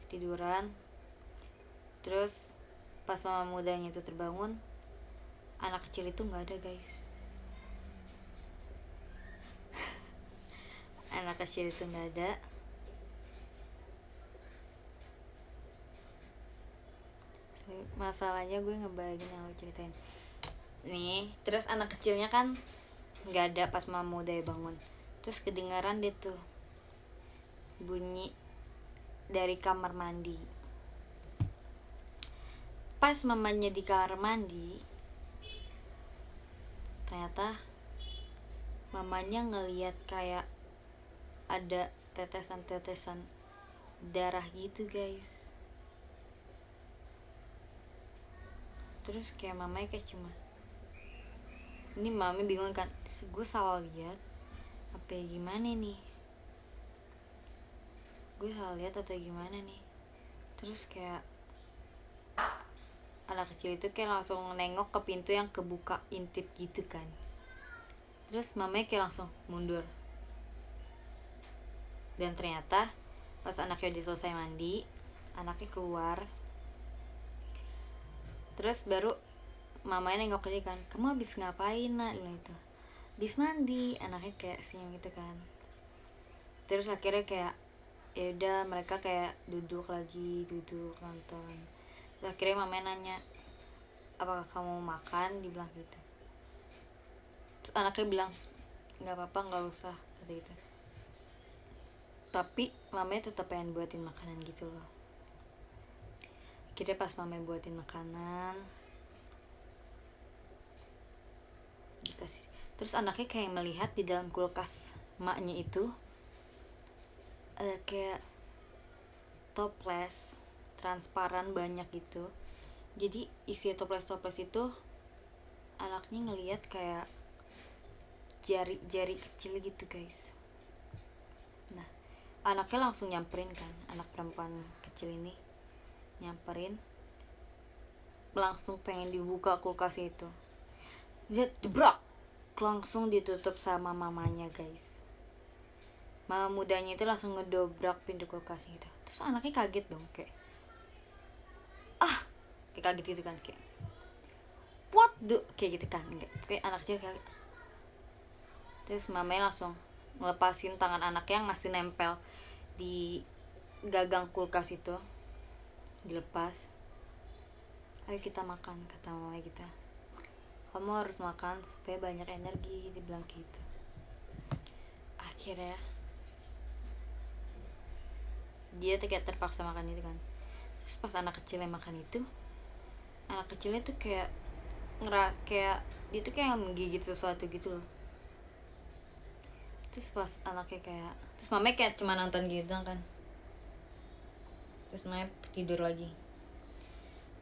Speaker 1: ketiduran. Terus pas mama mudanya itu terbangun, anak kecil itu nggak ada guys. Anak kecil itu nggak ada. Masalahnya gue ngebayangin yang lo ceritain nih. Terus anak kecilnya kan nggak ada pas mama muda bangun. Terus kedengaran deh tuh bunyi dari kamar mandi. Pas mamanya di kamar mandi, ternyata mamanya ngeliat kayak ada tetesan-tetesan darah gitu guys. Terus kayak mamanya kayak cuma, ini mami bingung kan, gue salah lihat apa ya, gimana nih, gue salah lihat atau gimana nih. Terus kayak anak kecil itu kayak langsung nengok ke pintu yang kebuka intip gitu kan. Terus mamanya kayak langsung mundur. Dan ternyata pas anaknya udah selesai mandi, anaknya keluar. Terus baru mamanya nengok dia kan, kamu habis ngapain nak, bilang itu. Habis mandi. Anaknya kayak senyum gitu kan. Terus akhirnya kayak ya udah, mereka kayak duduk nonton. Terus akhirnya mamanya nanya, apakah kamu mau makan, dibilang gitu. Terus anaknya bilang, nggak apa-apa, nggak usah, kata gitu. Tapi mamanya tetap pengen buatin makanan gitu loh. Akhirnya pas mamanya buatin makanan dikasih. Terus anaknya kayak melihat di dalam kulkas maknya itu ada kayak toples transparan banyak gitu. Jadi isi toples itu anaknya ngelihat kayak jari-jari kecil gitu guys. Nah, anaknya langsung nyamperin kan, anak perempuan kecil ini nyamperin, langsung pengen dibuka kulkas itu. Dia jebrak, langsung ditutup sama mamanya guys. Mama mudanya itu langsung ngedobrak pintu kulkas itu. Terus anaknya kaget dong, kayak kayak kaget gitu kan, kayak what the, kayak gitu kan, enggak, kayak anak kecil kaget. Terus mamanya langsung ngelepasin tangan anaknya yang masih nempel di gagang kulkas itu, dilepas. Ayo kita makan, kata mama kita. Kamu harus makan supaya banyak energi, dibilang gitu. Akhirnya dia tuh kayak terpaksa makan itu kan. Terus pas anak kecilnya makan itu, anak kecilnya tuh kayak kayak dia tuh kayak menggigit sesuatu gitu loh. Terus pas anaknya kayak, terus mamanya kayak cuma nonton gitu kan. Terus mamanya tidur lagi.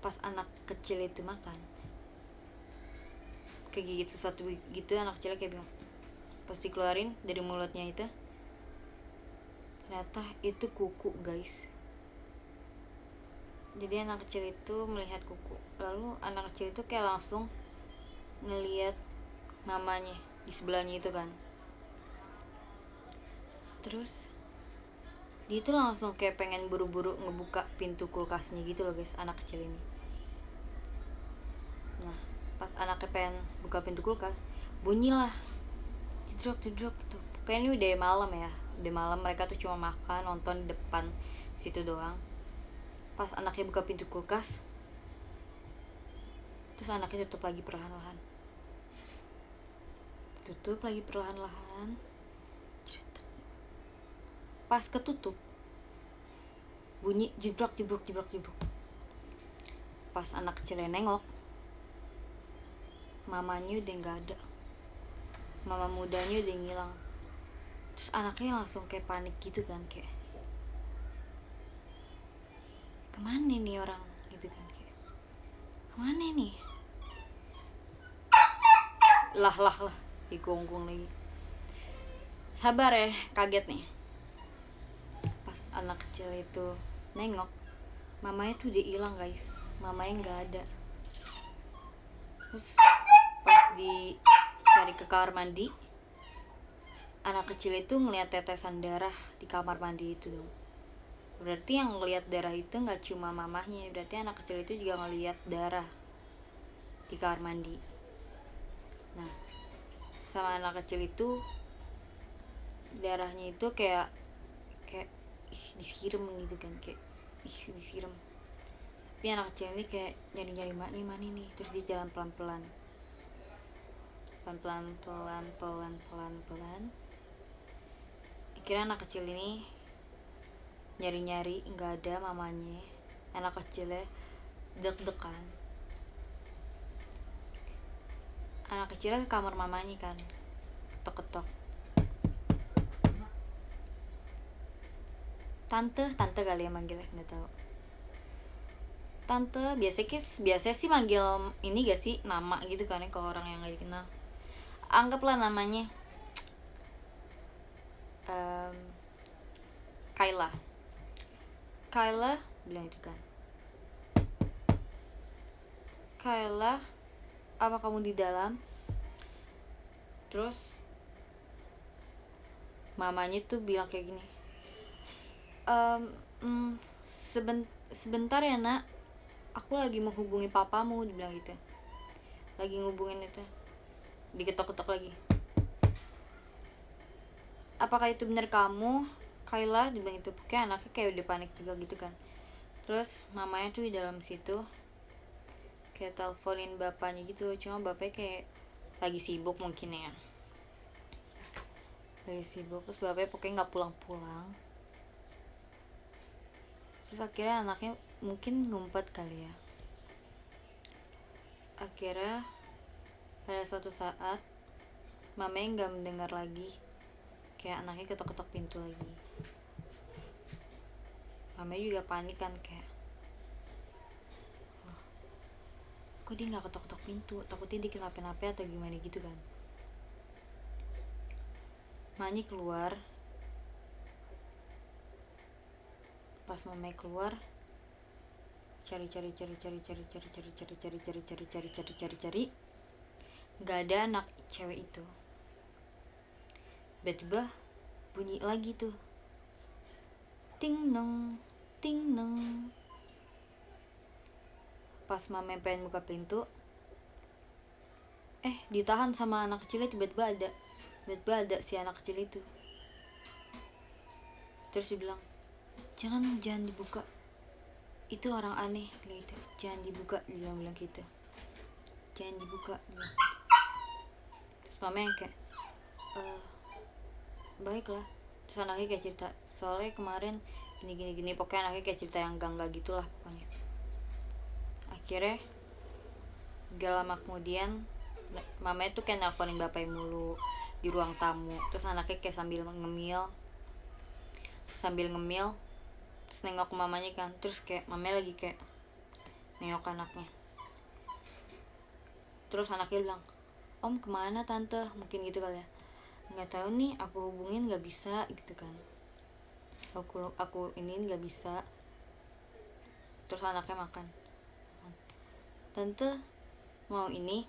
Speaker 1: Pas anak kecil itu makan, kayak gigit sesuatu gitu, anak kecilnya kayak bilang, pas dikeluarin dari mulutnya itu, ternyata itu kuku guys. Jadi anak kecil itu melihat kuku, lalu anak kecil itu kayak langsung ngelihat mamanya di sebelahnya itu kan. Terus dia tuh langsung kayak pengen buru-buru ngebuka pintu kulkasnya gitu loh guys, anak kecil ini. Pas anaknya pengen buka pintu kulkas, bunyilah jedrok jedrok gitu. Kayaknya ini udah malam ya, udah malam, mereka tuh cuma makan nonton di depan situ doang. Pas anaknya buka pintu kulkas, terus anaknya tutup lagi perlahan-lahan, tutup lagi perlahan-lahan. Pas ketutup, bunyi jebrok jebrok jebrok jebrok. Pas anak kecilnya nengok, mamanya udah nggak ada, mama mudanya udah ngilang. Terus anaknya langsung kayak panik gitu kan, kayak kemana nih orang gitu kan, kayak kemana nih, lah digonggong lagi. Sabar ya, kaget nih. Pas anak kecil itu nengok, mamanya tuh udah hilang guys, mamanya nggak ada. Terus pas dicari ke kamar mandi, anak kecil itu ngeliat tetesan darah di kamar mandi itu dong. Berarti yang ngeliat darah itu nggak cuma mamahnya, berarti anak kecil itu juga ngeliat darah di kamar mandi. Nah, sama anak kecil itu darahnya itu kayak disiram gitu kan, kayak disiram. Tapi anak kecil ini kayak nyari maknya mana nih, terus dia jalan pelan-pelan. Akhirnya anak kecil ini nyari nggak ada mamanya. Anak kecilnya deg-degan. Anak kecilnya ke kamar mamanya kan, ketok-ketok. Tante kali ya manggilnya, nggak tahu. Tante, biasa sih manggil ini gak sih, nama gitu kan ya, kalau orang yang gak dikenal. Anggaplah namanya Kayla bilang itu kan, Kayla, apa kamu di dalam? Terus mamanya tuh bilang kayak gini, sebentar ya nak, aku lagi menghubungi papamu, dibilang gitu. Lagi ngubungin itu, diketok-ketok lagi. Apakah itu benar kamu, Kayla, dibilang itu. Kayak anaknya kayak udah panik juga gitu kan. Terus mamanya tuh di dalam situ kayak teleponin bapaknya gitu, cuma bapaknya kayak lagi sibuk mungkin ya, lagi sibuk. Terus bapaknya pokoknya nggak pulang-pulang. Terus akhirnya anaknya mungkin ngumpet kali ya. Akhirnya pada suatu saat mamanya nggak mendengar lagi, kayak anaknya ketok-ketok pintu lagi. Mamanya juga panik kan, kayak kok dia nggak ketok-ketok pintu, takutnya dia kenapa-napa atau gimana gitu kan. Mamanya keluar. Pas mamanya keluar, cari, nggak ada anak cewek itu. Tiba-tiba bunyi lagi tuh, ting neng. Pas mama pengen buka pintu, ditahan sama anak kecilnya. Tiba-tiba ada si anak kecil itu. Terus dia bilang, jangan dibuka, itu orang aneh gitu, jangan dibuka, dia bilang gitu, jangan dibuka, bilang. Terus mama yang kayak baiklah. Terus anaknya kayak cerita, soalnya kemarin gini, pokoknya anaknya kayak cerita yang enggak gitulah pokoknya. Akhirnya gak lama kemudian mamanya tuh kayak nelfonin bapaknya mulu di ruang tamu. Terus anaknya kayak sambil ngemil terus nengok ke mamanya kan. Terus kayak mamanya lagi kayak nengok anaknya. Terus anaknya bilang, om kemana tante, mungkin gitu kali ya, nggak tahu nih, aku hubungin nggak bisa gitu kan, aku ini nggak bisa. Terus anaknya makan, tante mau ini,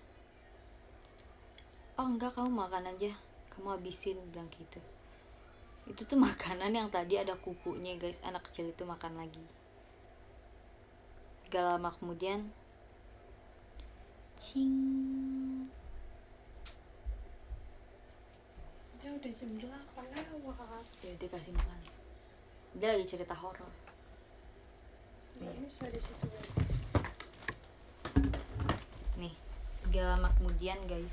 Speaker 1: oh enggak, kamu makan aja, kamu habisin, bilang gitu. Itu tuh makanan yang tadi ada kukunya guys. Anak kecil itu makan lagi. Gak lama kemudian Cing.
Speaker 2: Ya udah jam 8 lewat.
Speaker 1: Ya dia kasih makan. Dia lagi cerita horor.
Speaker 2: Nggak bisa di situ.
Speaker 1: Nih, gak lama kemudian guys.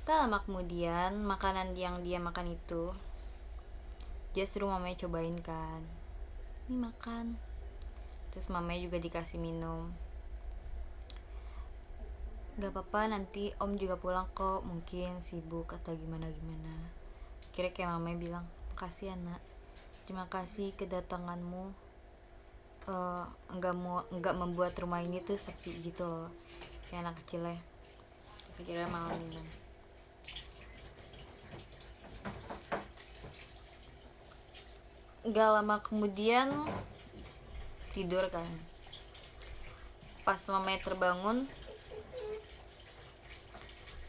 Speaker 1: Tak lama kemudian, makanan yang dia makan itu dia suruh mamanya cobain kan. Ini makan. Terus mamanya juga dikasih minum. Gak apa-apa, nanti om juga pulang kok, mungkin sibuk atau gimana-gimana. Kira kayak mamanya bilang, makasih ya nak, terima kasih kedatanganmu. Enggak membuat rumah ini tuh sepi gitu loh, kayak anak kecil ya. Terus akhirnya mama minum. Gak lama kemudian tidur kan. Pas mamanya terbangun,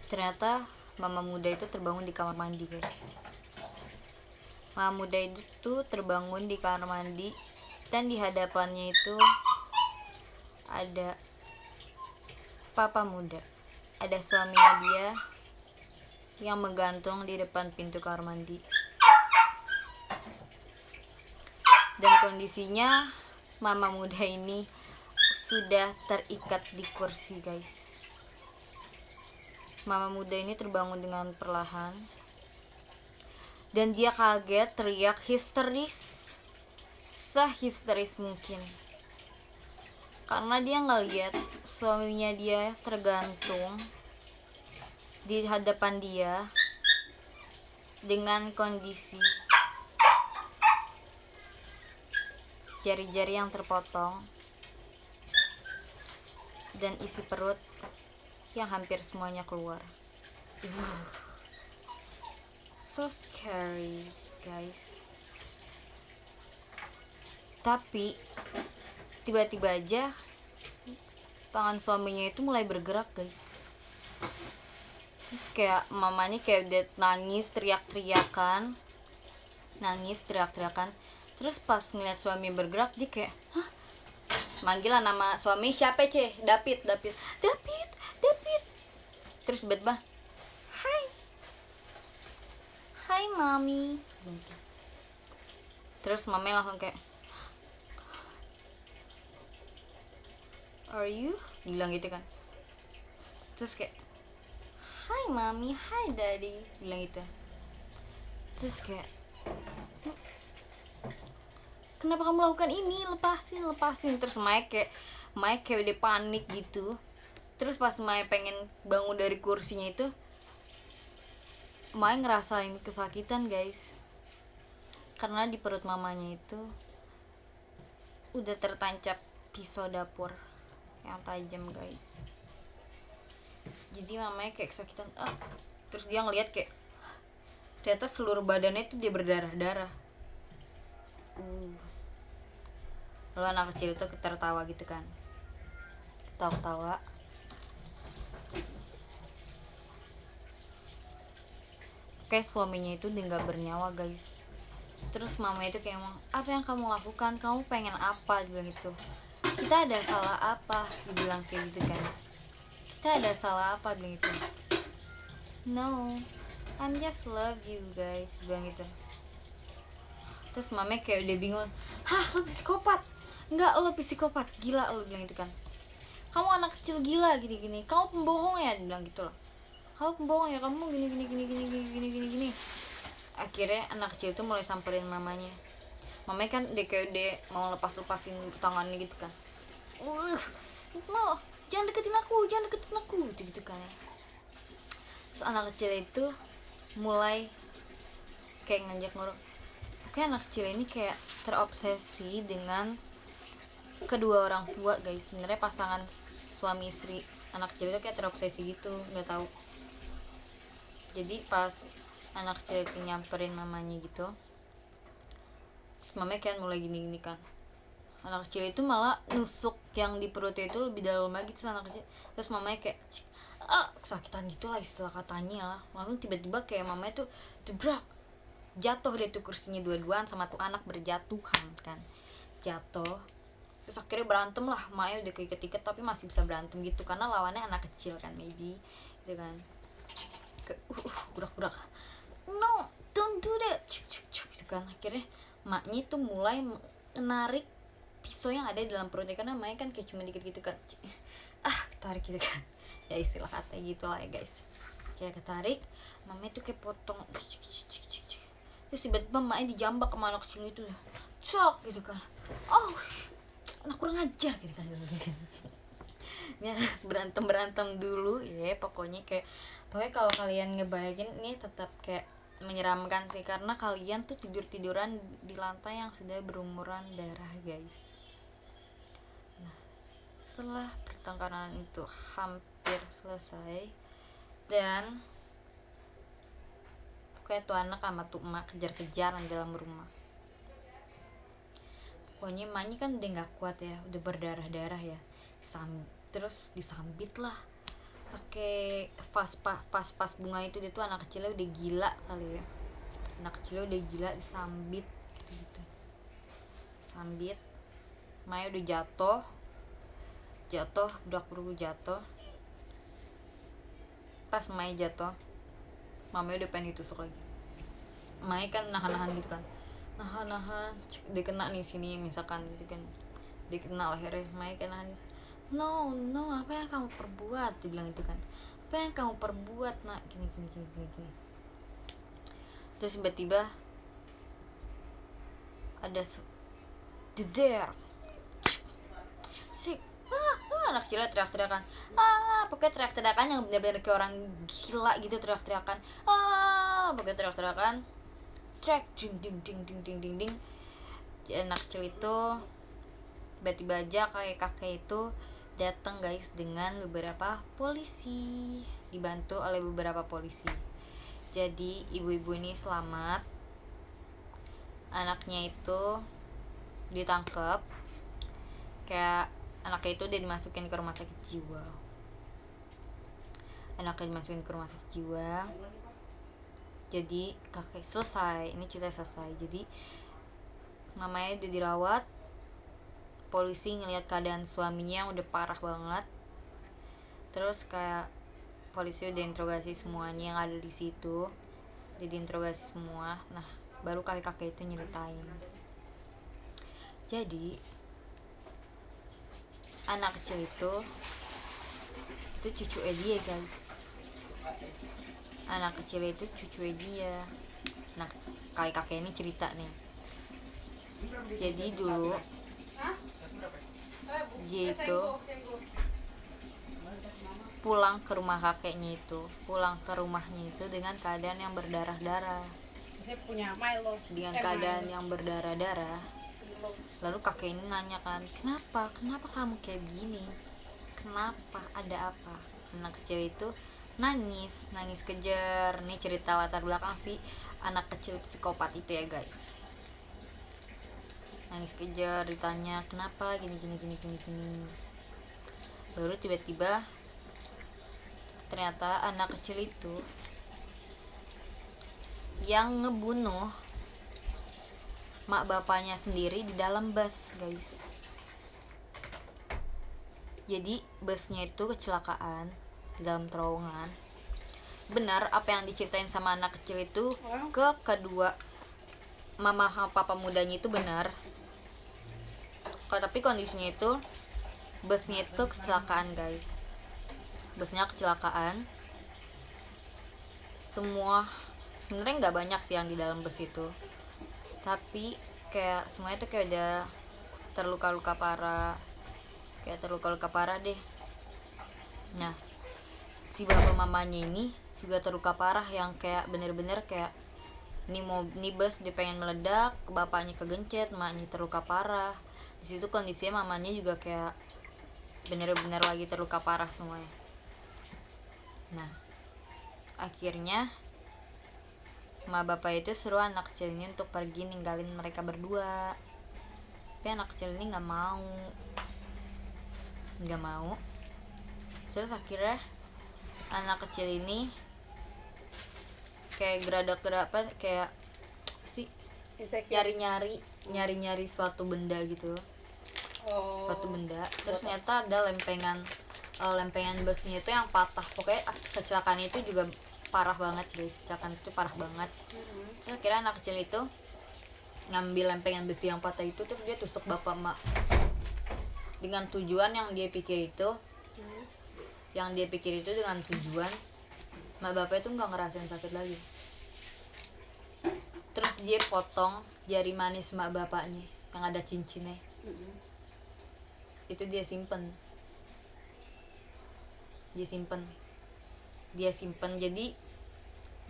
Speaker 1: ternyata mama muda itu terbangun di kamar mandi guys. Mama muda itu terbangun di kamar mandi, dan di hadapannya itu ada papa muda, ada suaminya dia yang menggantung di depan pintu kamar mandi. Dan kondisinya mama muda ini sudah terikat di kursi guys. Mama muda ini terbangun dengan perlahan, dan dia kaget, teriak histeris, sehisteris mungkin, karena dia ngeliat suaminya dia tergantung di hadapan dia dengan kondisi jari-jari yang terpotong dan isi perut yang hampir semuanya keluar. So scary guys. Tapi tiba-tiba aja tangan suaminya itu mulai bergerak guys. Terus kayak mamanya kayak udah nangis teriak-teriakan. Terus pas ngeliat suami bergerak, dia kayak, hah? Manggilan nama suami, siapa ceh? David. Terus tiba-tiba, Hai mami. Terus mamanya langsung kayak, Are you? Bilang gitu kan. Terus kayak, Hai mami, hai daddy, bilang gitu. Terus kayak, kenapa kamu melakukan ini? Lepasin. Terus Mike kayak udah panik gitu. Terus pas Mike pengen bangun dari kursinya itu, Mike ngerasain kesakitan guys, karena di perut mamanya itu udah tertancap pisau dapur yang tajam guys. Jadi mamanya kayak kesakitan. Terus dia ngeliat kayak ternyata seluruh badannya itu dia berdarah-darah. Lalu anak kecil itu tertawa gitu kan, ketawa. Kayak suaminya itu udah gak bernyawa guys. Terus mama itu kayak ngomong, apa yang kamu lakukan? Kamu pengen apa? Dia bilang gitu. Kita ada salah apa? Dia bilang kayak gitu kan. Kita ada salah apa? Dia bilang gitu. No, I'm just love you guys. Dia bilang gitu. Terus mama kayak udah bingung. Hah, lo psikopat? Enggak, lo psikopat, gila lo, bilang gitu kan. Kamu anak kecil gila gini-gini. Kamu pembohong ya? Dia bilang gitu lah. Kamu pembohong ya, kamu gini. Akhirnya anak kecil itu mulai samperin mamanya. Mamanya kan kayak udah mau lepasin tangannya gitu kan. No, jangan deketin aku gitu kan. Terus anak kecil itu mulai kayak ngajak nguruk. Kayak anak kecil ini kayak terobsesi dengan kedua orang tua guys. Sebenarnya pasangan suami istri anak kecil itu kayak terobsesi gitu, nggak tahu. Jadi pas anak kecil itu nyamperin mamanya gitu, mamanya kan mulai gini kan. Anak kecil itu malah nusuk yang di perutnya itu lebih dalam lagi. Terus anak kecil, terus mamanya kayak kesakitan gitu lah istilah katanya lah. Langsung tiba-tiba kayak mamanya tuh jebrak, jatuh deh tuh kursinya dua-duaan sama tuh anak berjatuhan kan. Jatuh. Terus akhirnya berantem lah, Maya udah keiket-iket tapi masih bisa berantem gitu karena lawannya anak kecil kan, maybe gitu kan. Gerak-gerak, no don't do that, gitu kan. Akhirnya maknya itu mulai menarik pisau yang ada di dalam perutnya karena Maya kan kayak cuma dikit gitu kan, ketarik gitu kan. Ya istilah katanya gitu lah ya guys, kayak ketarik. Mamanya tuh kayak potong, terus tiba-tiba Maya dijambak sama anak kecil itu, cok gitu kan. Anak kurang ajar gitu kan. Ya, berantem dulu ya pokoknya. Pokoknya kalau kalian ngebayangin ini tetap kayak menyeramkan sih karena kalian tuh tiduran di lantai yang sudah berumuran darah guys. Nah, setelah pertengkaran itu hampir selesai dan pokoknya tuh anak sama tuh emak kejar-kejaran dalam rumah. Pokoknya emaknya kan udah nggak kuat ya, udah berdarah-darah ya, terus disambit lah pakai vas bunga itu. Dia tuh anak kecilnya udah gila kali ya, anak kecilnya udah gila, disambit gitu. Sambit, Maya udah jatuh budak-budak jatuh. Pas Maya jatuh, mamanya udah pengen ditusuk lagi. Maya kan nahan gitu kan, nahan dia kena nih sini misalkan gitu kan, dia kena lehernya. Maya kan nahan, no apa yang kamu perbuat, dibilang itu kan, apa yang kamu perbuat nak, gini. Terus tiba-tiba ada jeder si anak kecilnya teriak-teriakan, pokoknya teriak-teriakan yang benar-benar kayak orang gila gitu, teriak-teriakan, pokoknya teriak-teriakan, ding. Anak kecil itu tiba-tiba aja kakek itu datang guys dengan beberapa polisi, dibantu oleh beberapa polisi. Jadi ibu-ibu ini selamat, anaknya itu ditangkap, kayak anaknya itu udah dimasukin ke rumah sakit jiwa. Jadi kakek selesai, ini cerita selesai. Jadi mamanya udah dirawat, polisi ngelihat keadaan suaminya yang udah parah banget. Terus kayak polisi udah interogasi semuanya yang ada di situ, udah diinterogasi semua. Nah baru kakek itu nyeritain. Jadi anak kecil itu cucu dia guys. Anak kecil itu cucu dia. Nah kakek ini cerita nih, jadi dulu dia itu pulang ke rumahnya itu dengan keadaan yang berdarah-darah. Lalu kakek ini nanya kan, kenapa kamu kayak begini, kenapa, ada apa? Anak kecil itu nangis kejer. Nih cerita latar belakang si anak kecil psikopat itu ya guys. Nangis kejer, ditanya kenapa gini. Baru tiba-tiba ternyata anak kecil itu yang ngebunuh mak bapaknya sendiri di dalam bus guys. Jadi busnya itu kecelakaan di dalam terowongan. Benar apa yang diceritain sama anak kecil itu ke kedua mama sama papa mudanya itu benar. Tapi kondisinya itu busnya itu kecelakaan guys. Busnya kecelakaan. Semua sebenarnya nggak banyak sih yang di dalam bus itu, tapi kayak semuanya tuh kayak udah terluka-luka parah deh. Nah si bapak mamanya ini juga terluka parah, yang kayak bener-bener kayak nih bus dia pengen meledak, bapaknya kegencet, maknya terluka parah. Di situ kondisinya mamanya juga kayak bener-bener lagi terluka parah semuanya. Nah akhirnya ma bapak itu suruh anak kecil ini untuk pergi ninggalin mereka berdua, tapi anak kecil ini nggak mau. Terus akhirnya anak kecil ini kayak gerak-gerak kayak sih nyari-nyari suatu benda gitu. suatu benda, terus ternyata ada lempengan busnya itu yang patah. Pokoknya kecelakaan itu juga parah banget guys, kecelakaan itu parah banget. Terus akhirnya anak kecil itu ngambil lempengan besi yang patah itu, terus dia tusuk bapak emak dengan tujuan yang dia pikir itu dengan tujuan mak bapak itu nggak ngerasain sakit lagi. Terus dia potong jari manis mak bapaknya yang ada cincinnya, itu dia simpen. Jadi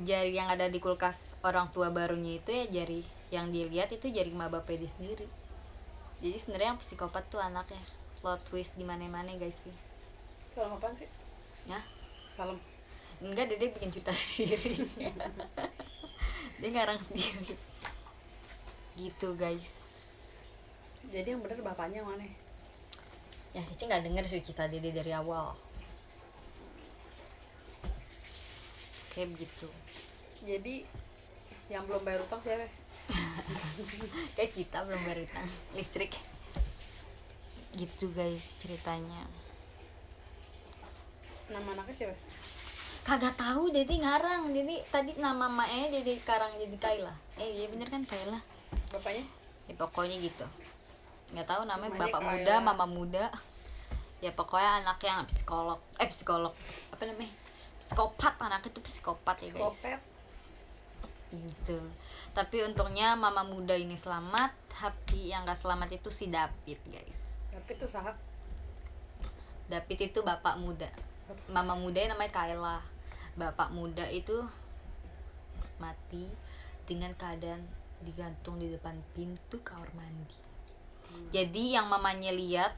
Speaker 1: jari yang ada di kulkas orang tua barunya itu ya jari yang dilihat itu jari mak bapaknya dia sendiri. Jadi sebenarnya yang psikopat tuh anaknya. Plot twist di mana-mana guys sih.
Speaker 2: Film apaan sih?
Speaker 1: Ya?
Speaker 2: Film.
Speaker 1: Enggak, dia bikin cerita sendiri. Dia ngarang sendiri. Gitu guys.
Speaker 2: Jadi yang bener bapaknya mana?
Speaker 1: Ya Cici nggak denger sih cerita dia dari awal. Kayak begitu.
Speaker 2: Jadi yang belum bayar utang siapa?
Speaker 1: Kayak kita belum bayar utang listrik. Gitu guys ceritanya.
Speaker 2: Nama anaknya siapa?
Speaker 1: Kagak tahu, jadi ngarang. Jadi tadi nama maknya jadi karang jadi Kayla. Iya bener kan Kayla.
Speaker 2: Bapaknya?
Speaker 1: Ya pokoknya gitu. Nggak tahu namanya
Speaker 2: Namanya
Speaker 1: bapak
Speaker 2: Kayla.
Speaker 1: muda, mama muda. Ya pokoknya anak yang psikolog. Apa namanya? Psikopat, anaknya tuh psikopat ya guys.
Speaker 2: Psikopat.
Speaker 1: Gitu. Tapi untungnya mama muda ini selamat, tapi yang gak selamat itu si David guys.
Speaker 2: Tapi itu sahab.
Speaker 1: David itu bapak muda. Mama mudanya namanya Kayla. Bapak muda itu mati dengan keadaan digantung di depan pintu kamar mandi. Jadi yang mamanya lihat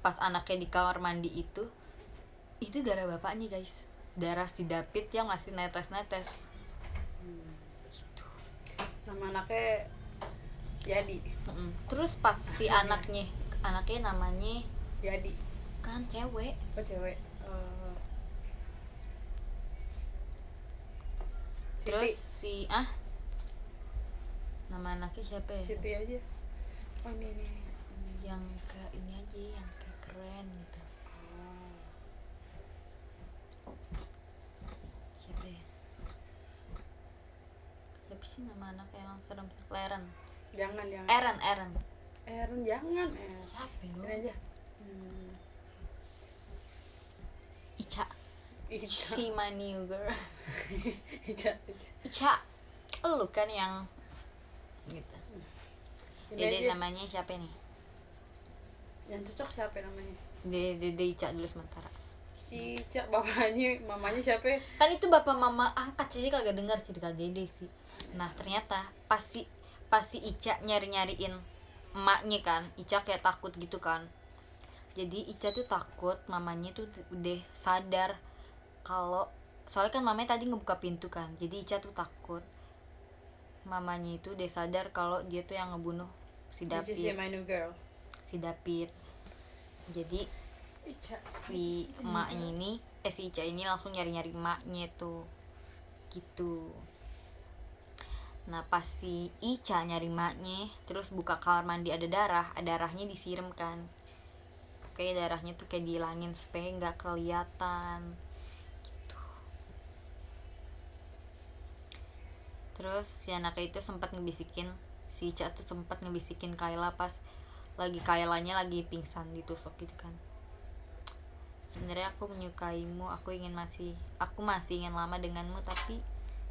Speaker 1: pas anaknya di kamar mandi itu darah bapaknya guys. Darah si David yang masih netes-netes. Gitu.
Speaker 2: Nama anaknya Yadi.
Speaker 1: Terus pas si anaknya namanya
Speaker 2: Yadi.
Speaker 1: kan cewek.
Speaker 2: Oh cewek.
Speaker 1: Terus
Speaker 2: Siti.
Speaker 1: nama anaknya siapa ya?
Speaker 2: Siti aja. Oh ini.
Speaker 1: Yang kayak ini aja, yang kayak keren gitu. Siapa ya? Siapa sih nama anak yang serem? Leren.
Speaker 2: Jangan.
Speaker 1: Eren.
Speaker 2: Aaron jangan.
Speaker 1: Siapa
Speaker 2: Ini
Speaker 1: ya?
Speaker 2: aja.
Speaker 1: Ica.
Speaker 2: Ica.
Speaker 1: Si my new girl.
Speaker 2: Ica.
Speaker 1: Lu kan yang gitu.
Speaker 2: Ini
Speaker 1: Jadi
Speaker 2: aja.
Speaker 1: namanya siapa nih?
Speaker 2: Yang cocok siapa namanya?
Speaker 1: Dede Ica dulu sementara.
Speaker 2: Ica, bapaknya, mamanya siapa?
Speaker 1: Kan itu bapak mama angkat, jadi kagak dengar cerita Dede sih. Nah ternyata pasti Ica nyariin emaknya kan. Ica kayak takut gitu kan. Jadi Ica tuh takut mamanya tuh udah sadar kalau soalnya kan mamanya tadi ngebuka pintu kan. Jadi Ica tuh takut mamanya itu udah sadar kalau dia tuh yang ngebunuh si
Speaker 2: This is
Speaker 1: David.
Speaker 2: my new girl.
Speaker 1: Si David. Jadi si emaknya ini si Ica ini langsung nyari emaknya tuh gitu. Nah pas si Ica nyari emaknya terus buka kamar mandi ada darahnya disiram kan. Kayak darahnya tuh kayak dihilangin supaya nggak kelihatan gitu. Terus si anaknya itu sempat ngebisikin, si Ica tuh sempat ngebisikin Kayla pas Kaylanya lagi pingsan ditusuk gitu kan. Sebenarnya aku menyukaimu, aku masih ingin lama denganmu, tapi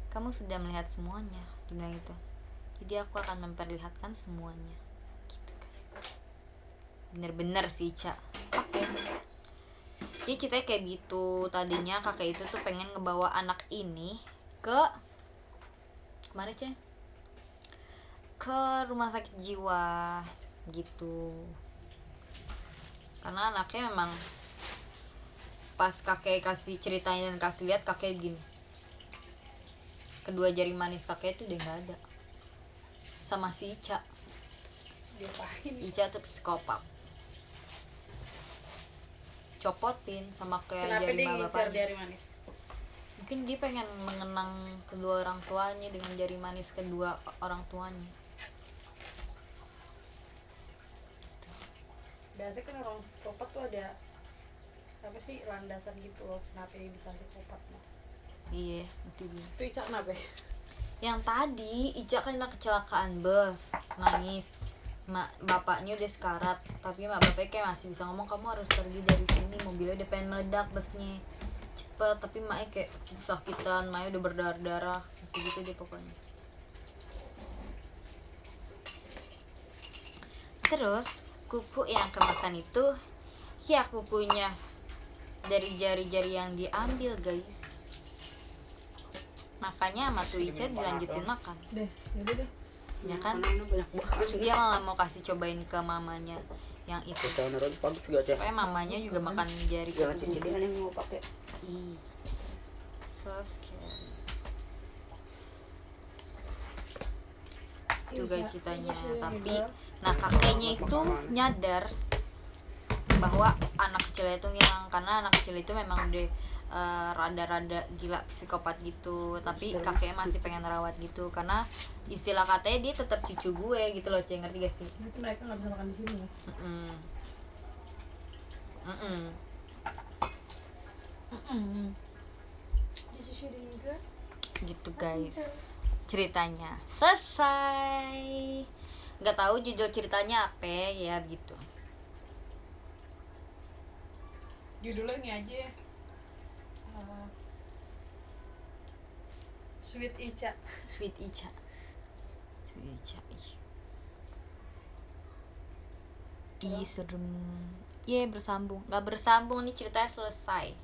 Speaker 1: kamu sudah melihat semuanya, dia bilang gitu. Jadi aku akan memperlihatkan semuanya gitu. Bener-bener sih Ica. Jadi ceritanya kayak gitu. Tadinya kakek itu tuh pengen ngebawa anak ini ke kemana Cek? Ke rumah sakit jiwa gitu. Karena anaknya memang pas kakek kasih ceritanya dan kasih lihat kakek gini, kedua jari manis kakek itu udah nggak ada sama si Ica.
Speaker 2: Diapain?
Speaker 1: Ica tuh psikopat, copotin sama kayak
Speaker 2: Kenapa
Speaker 1: jari
Speaker 2: dia
Speaker 1: ma
Speaker 2: ngincar
Speaker 1: bapaknya.
Speaker 2: jari manis?
Speaker 1: Mungkin dia pengen mengenang kedua orang tuanya dengan jari manis kedua orang tuanya.
Speaker 2: biasanya kan orang psikopat tuh ada apa sih landasan gitu loh kenapa dia bisa psikopat mah.
Speaker 1: Iya itu dia.
Speaker 2: Itu Ica kenapa ya?
Speaker 1: Yang tadi Ica kena kecelakaan bus, nangis. Bapaknya udah sekarat, tapi bapaknya kayak masih bisa ngomong, kamu harus pergi dari sini, mobilnya udah pengen meledak busnya, cepet. Tapi maknya kayak kesakitan, maknya udah berdarah-darah gitu deh pokoknya. Terus kuku yang kemakan itu ya kukunya dari jari-jari yang diambil guys. Makanya sama tuh Ica dilanjutin makan
Speaker 2: Deh, yaudah deh.
Speaker 1: ya kan.
Speaker 3: Makanan banyak banget.
Speaker 1: Terus dia malah mau kasih cobain ke mamanya yang itu,
Speaker 3: Kita naruh bagus juga teh.
Speaker 1: supaya mamanya juga makan jari
Speaker 3: Jangan
Speaker 1: kuku.
Speaker 3: cicilan yang mau pakai.
Speaker 1: Ih, so scary. Itu guys ceritanya. Tapi nah kakeknya itu nyadar bahwa anak kecilnya itu ngilang, karena anak kecil itu memang udah rada-rada gila psikopat gitu. Tapi kakeknya masih pengen rawat gitu, karena istilah katanya dia tetap cucu gue gitu loh, Ceng, ngerti gak sih?
Speaker 2: Itu mereka nggak bisa makan di sini ya.
Speaker 1: Gitu guys ceritanya, selesai. Nggak tahu judul ceritanya apa ya gitu.
Speaker 2: Judulnya ini aja ya. Sweet Ica.
Speaker 1: Sweet Ica. Sweet Ica. Ih serem. Ye bersambung. Nggak bersambung nih ceritanya selesai.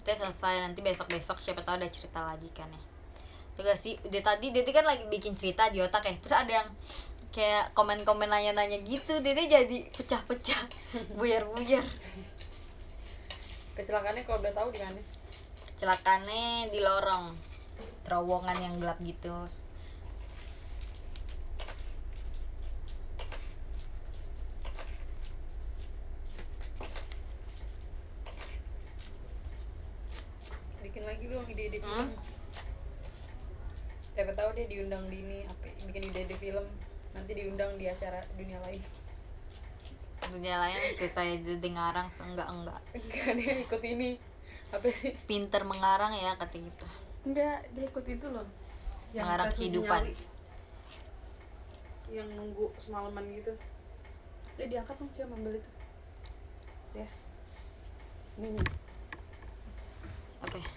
Speaker 1: Ceritanya selesai, nanti besok-besok siapa tahu ada cerita lagi kan ya. Juga sih, udah tadi Dede kan lagi bikin cerita di otak ya. Terus ada yang kayak komen-komen nanya-nanya gitu, Dede jadi pecah-pecah, buyar-buyar.
Speaker 2: Kecelakaannya kalau udah tahu di mana?
Speaker 1: Kecelakaannya di lorong, terowongan yang gelap gitu.
Speaker 2: Bikin lagi dong ide-ide film. Siapa tahu dia diundang di ini apa bikin ide-ide film, nanti diundang di acara dunia lain.
Speaker 1: Dunia lain ceritanya Dede ngarang, enggak
Speaker 2: Enggak, dia ikut ini apa sih?
Speaker 1: pinter mengarang ya kata gitu.
Speaker 2: Enggak, dia ikut itu loh.
Speaker 1: Mengarang
Speaker 2: tes uji
Speaker 1: kehidupan.
Speaker 2: nyali. Yang nunggu semalaman gitu. Dia diangkat dong Cia ambil itu. Ya. Ini.
Speaker 1: Apa ya?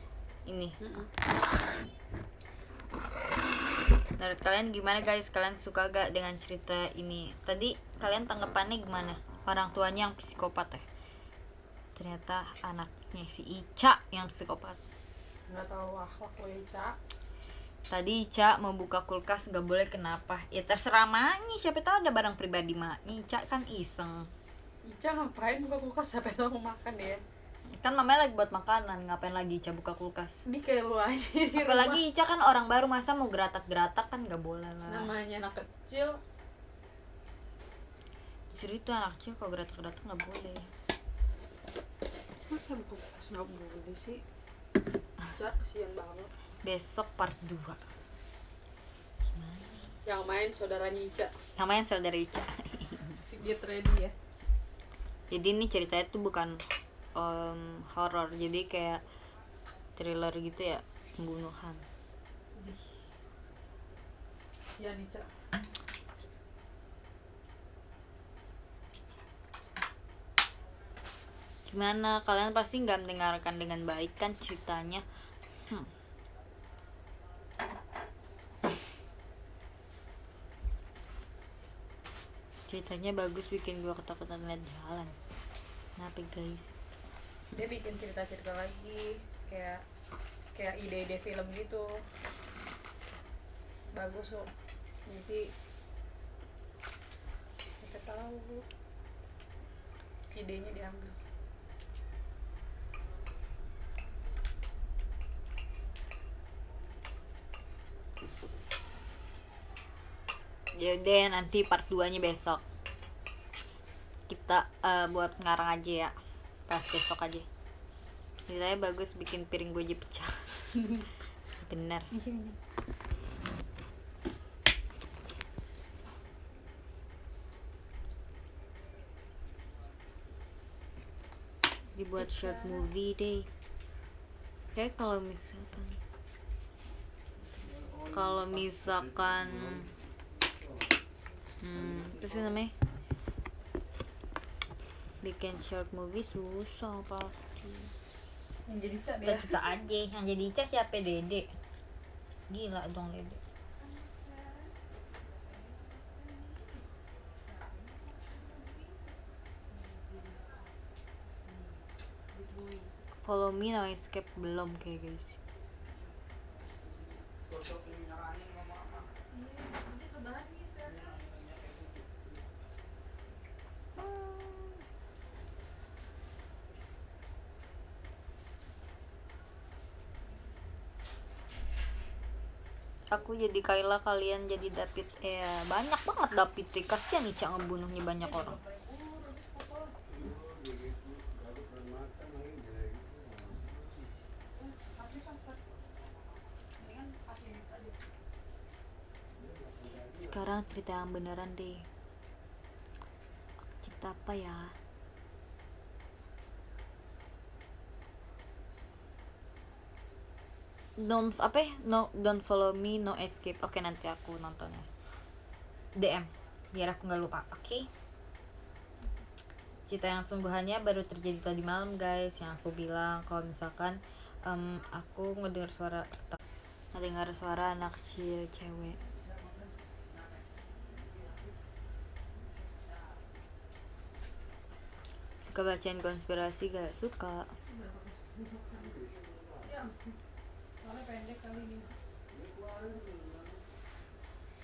Speaker 1: Ini. Menurut kalian gimana guys? Kalian suka gak dengan cerita ini? Tadi kalian tanggapannya gimana? Orang tuanya yang psikopat ya? Ternyata anaknya si Ica yang psikopat.
Speaker 2: Enggak tahu akhlak lo Ica.
Speaker 1: Tadi Ica mau buka kulkas gak boleh, kenapa? Ya terserah Mami, siapa tahu ada barang pribadi Mami. Ica kan iseng.
Speaker 2: Ica ngapain buka kulkas sampai tahu mau makan dia?
Speaker 1: Kan mamanya lagi buat makanan, ngapain lagi Ica buka kulkas?
Speaker 2: Ini kayak lu aja di rumah.
Speaker 1: Apalagi Ica kan orang baru, masa mau geratak-geratak kan gak boleh lah.
Speaker 2: Namanya anak kecil.
Speaker 1: Justru itu anak kecil kalau geratak-geratak gak boleh.
Speaker 3: Masa buka kulkas nggak boleh sih? Cak, kesian banget.
Speaker 1: Besok part 2. Gimana?
Speaker 2: Yang main saudaranya Ica.
Speaker 1: Namanya saudara Ica.
Speaker 2: Si dia ready ya.
Speaker 1: Jadi ini ceritanya tuh bukan horor, jadi kayak thriller gitu ya, pembunuhan.
Speaker 2: Kesian Ica.
Speaker 1: Gimana? Kalian pasti nggak mendengarkan dengan baik kan ceritanya? Ceritanya bagus, bikin gua ketakutan lihat jalan. Kenapa guys?
Speaker 2: Dia bikin cerita-cerita lagi kayak ide-ide film gitu. Bagus kok. Nanti kita tahu idenya diambil.
Speaker 1: Yaudah nanti part 2 nya besok. Kita buat ngarang aja ya. Pas besok aja. Ceritanya bagus, bikin piring gue aja pecah. Bener. buat short movie deh. Kayak kalau misalkan itu sih namanya bikin short movie susah pasti.
Speaker 2: Yang jadi cat
Speaker 1: Kita
Speaker 2: ya.
Speaker 1: bisa aja yang jadi Ica siapa? Dede. Gila dong Dede. Follow me no escape belum kayak guys. Aku jadi Kayla, kalian jadi David. Banyak banget David deh. Kasian Ica ngebunuhnya banyak orang. Sekarang cerita yang beneran deh. Cerita apa ya? Don't follow me no escape. Oke, nanti aku nontonnya. DM biar aku nggak lupa. Oke. Cerita yang sungguhannya baru terjadi tadi malam guys. Yang aku bilang kalau misalkan aku ngedengar suara anak kecil cewek. Suka bacain konspirasi gak? Suka.
Speaker 2: Soalnya pendek kali ini.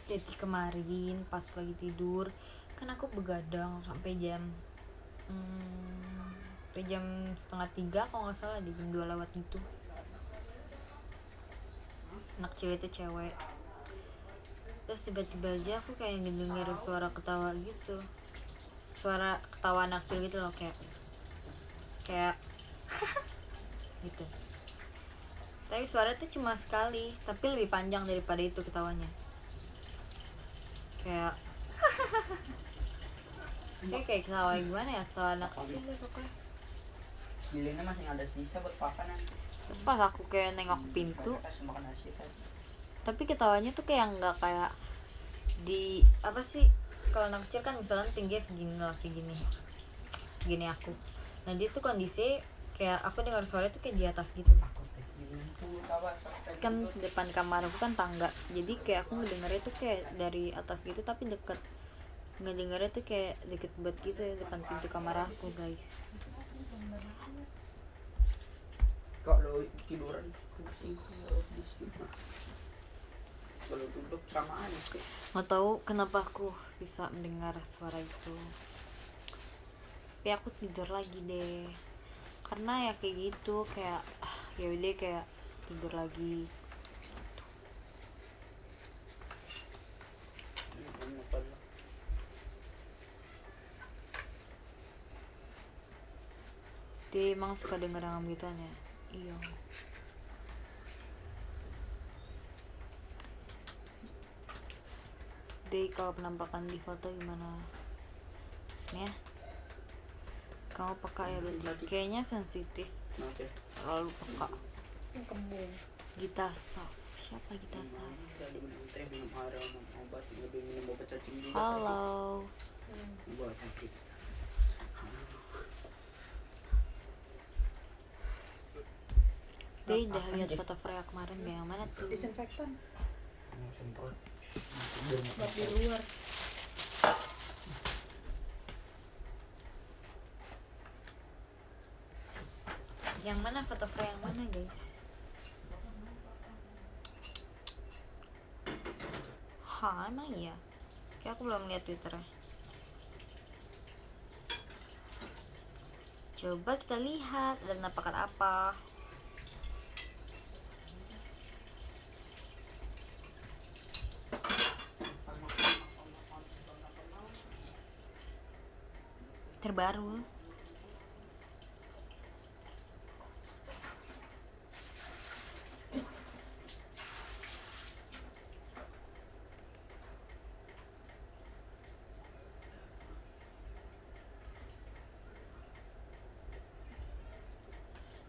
Speaker 1: Jadi kemarin pas lagi tidur kan aku begadang sampai jam setengah 3 kalau nggak salah, di jam 2 lewat gitu. Anak kecil itu cewek. Terus tiba-tiba aja aku kayak ngedenger suara ketawa gitu, suara ketawa anak kecil gitu loh, kayak gitu. Tapi suara tuh cuma sekali, tapi lebih panjang daripada itu ketawanya. Kayak kayak ketawa gimana ya, ketawa anak kecil deh pokoknya.
Speaker 3: Gilinnya masih ada sisa buat pakan nanti.
Speaker 1: Terus pas aku kayak nengok pintu,
Speaker 3: Kasih makan nasi tadi.
Speaker 1: tapi ketawanya tuh kayak nggak kayak di apa sih, kalau anak kecil kan misalnya tinggi segini lah, segini aku. Nah dia tuh kondisi kayak aku dengar suara tuh kayak di atas gitu. Kan depan kamar aku kan tangga, jadi kayak aku ngedengarnya tuh kayak dari atas gitu tapi deket, ngedengarnya tuh kayak deket banget gitu ya, depan pintu kamar aku guys.
Speaker 3: Kok lo tiduran pusing kalau duduk sama aja.
Speaker 1: Nggak tahu kenapa aku bisa mendengar suara itu, tapi aku tidur lagi deh karena ya kayak gitu, kayak ya udah kayak tidur lagi. Dia emang suka denger yang gituan ya. Iya. Deh kalau penampakan di foto gimana? Sini ya. Kamu peka ya berarti. Kayaknya sensitif.
Speaker 3: Oke.
Speaker 1: Terlalu peka.
Speaker 2: Kembung.
Speaker 1: Gita Saf. Siapa Gita Saf? Halo.
Speaker 3: Buat cacing.
Speaker 1: Dia udah lihat foto Freya kemarin gak? Yang mana tuh?
Speaker 2: Disinfektan.
Speaker 3: Semprot.
Speaker 2: Buat di luar.
Speaker 1: Yang mana foto Freya yang mana guys? Emang iya? Kayak aku belum lihat Twitternya. Coba kita lihat ada penampakan apa. Terbaru.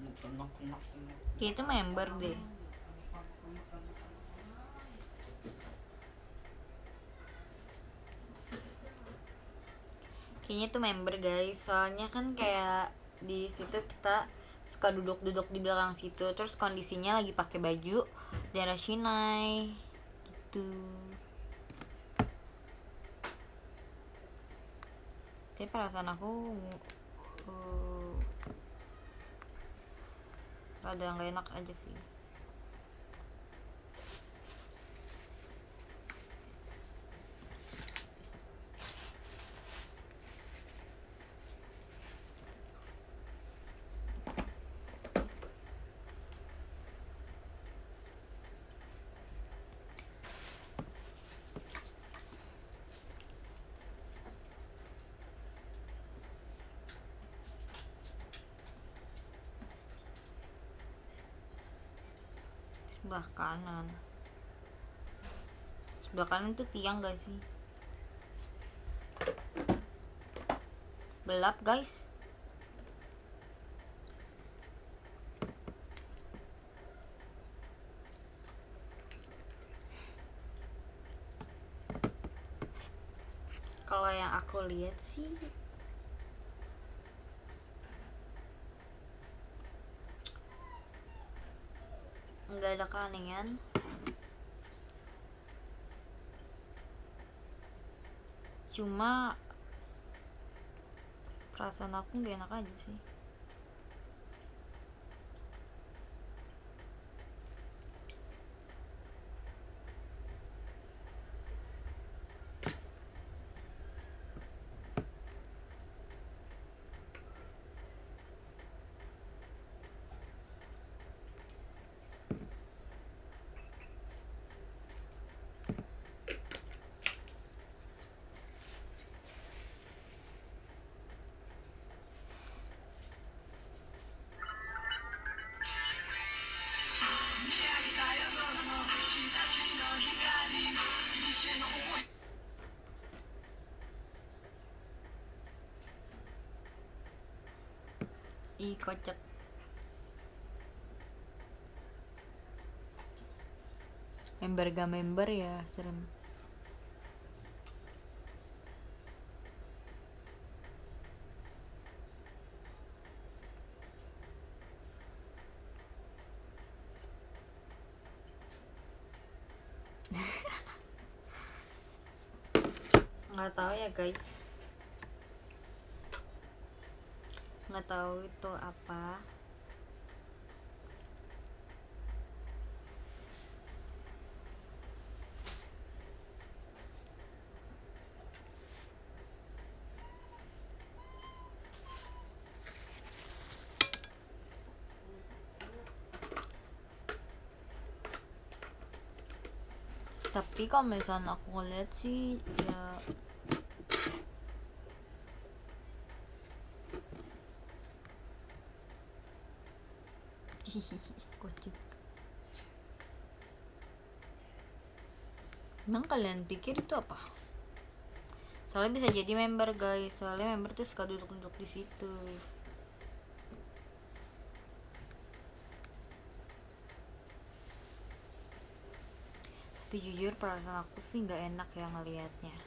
Speaker 3: Enak.
Speaker 1: Dia itu member deh. Kayaknya tuh member guys, soalnya kan kayak di situ kita suka duduk-duduk di belakang situ, terus kondisinya lagi pakai baju daerah Shinai gitu. Tapi perasaan aku rada nggak enak aja sih. Sebelah kanan tuh tiang gak sih? Gelap guys. Kalau yang aku lihat sih nggak ada keanehan, cuma perasaan aku nggak enak aja sih. Ih kocak. Member gak member ya serem. Nggak tahu ya guys, nggak tahu itu apa. Tapi kalau misalnya aku ngeliat sih ya kocak. Emang kalian pikir itu apa? Soalnya bisa jadi member guys, soalnya member tuh suka duduk-duduk di situ. Tapi jujur perasaan aku sih nggak enak ya ngelihatnya.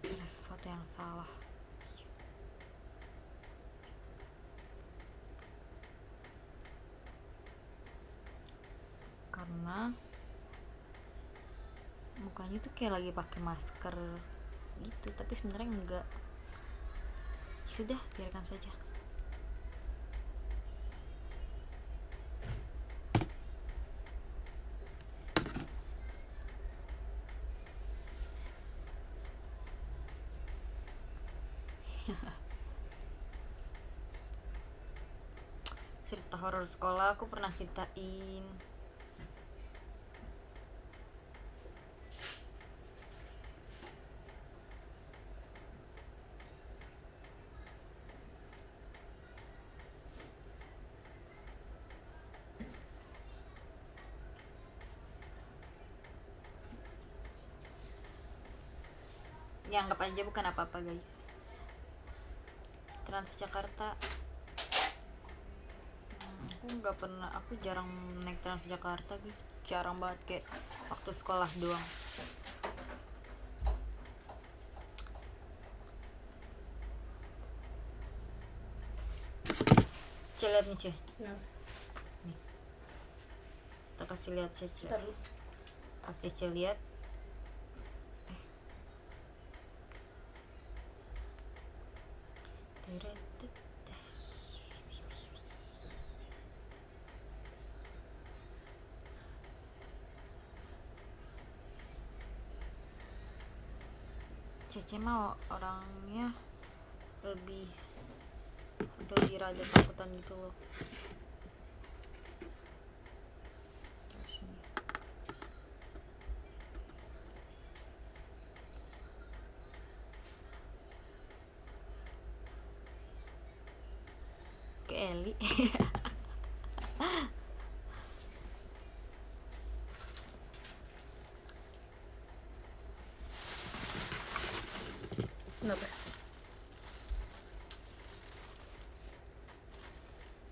Speaker 1: Ada sesuatu yang salah. Karena mukanya tuh kayak lagi pakai masker gitu, tapi sebenarnya enggak. Sudah, biarkan saja. Cerita horor sekolah aku pernah ceritain. Ya anggap aja bukan apa-apa guys. Transjakarta, aku nggak pernah, aku jarang naik Transjakarta guys, jarang banget, kayak waktu sekolah doang. Cek lihat nih Cek,
Speaker 2: Nah,
Speaker 1: kita kasih lihat Cek,
Speaker 2: ntar lu.
Speaker 1: kasih Cek lihat. Cece mau orangnya lebih rada takutan gitu loh. Sini. Ke Eli.
Speaker 2: Kenapa?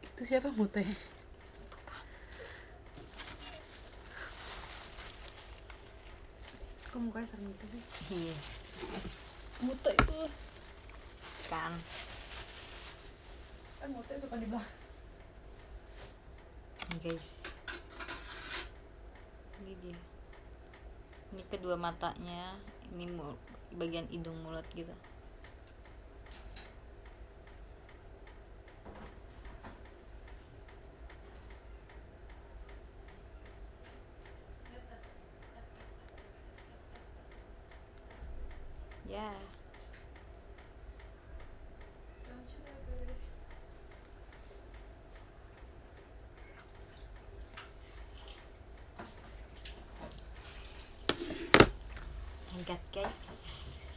Speaker 2: Itu siapa Mute? Kok mukanya serem gitu sih?
Speaker 1: Iya
Speaker 2: Mute itu
Speaker 1: kan.
Speaker 2: kan Mute suka di belakang.
Speaker 1: Nih guys, ini dia, ini kedua matanya, ini bagian hidung mulut gitu. Ya God guys,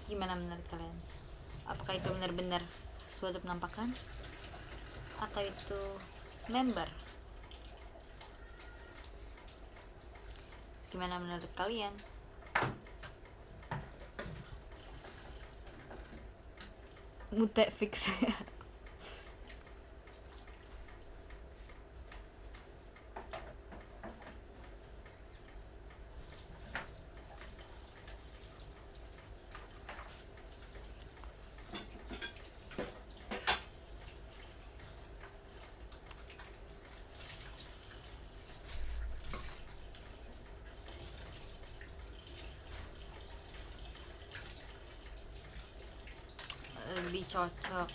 Speaker 1: gimana menurut kalian? Apakah itu benar-benar suatu penampakan atau itu member? Gimana menurut kalian? Mute fix. Lebih cocok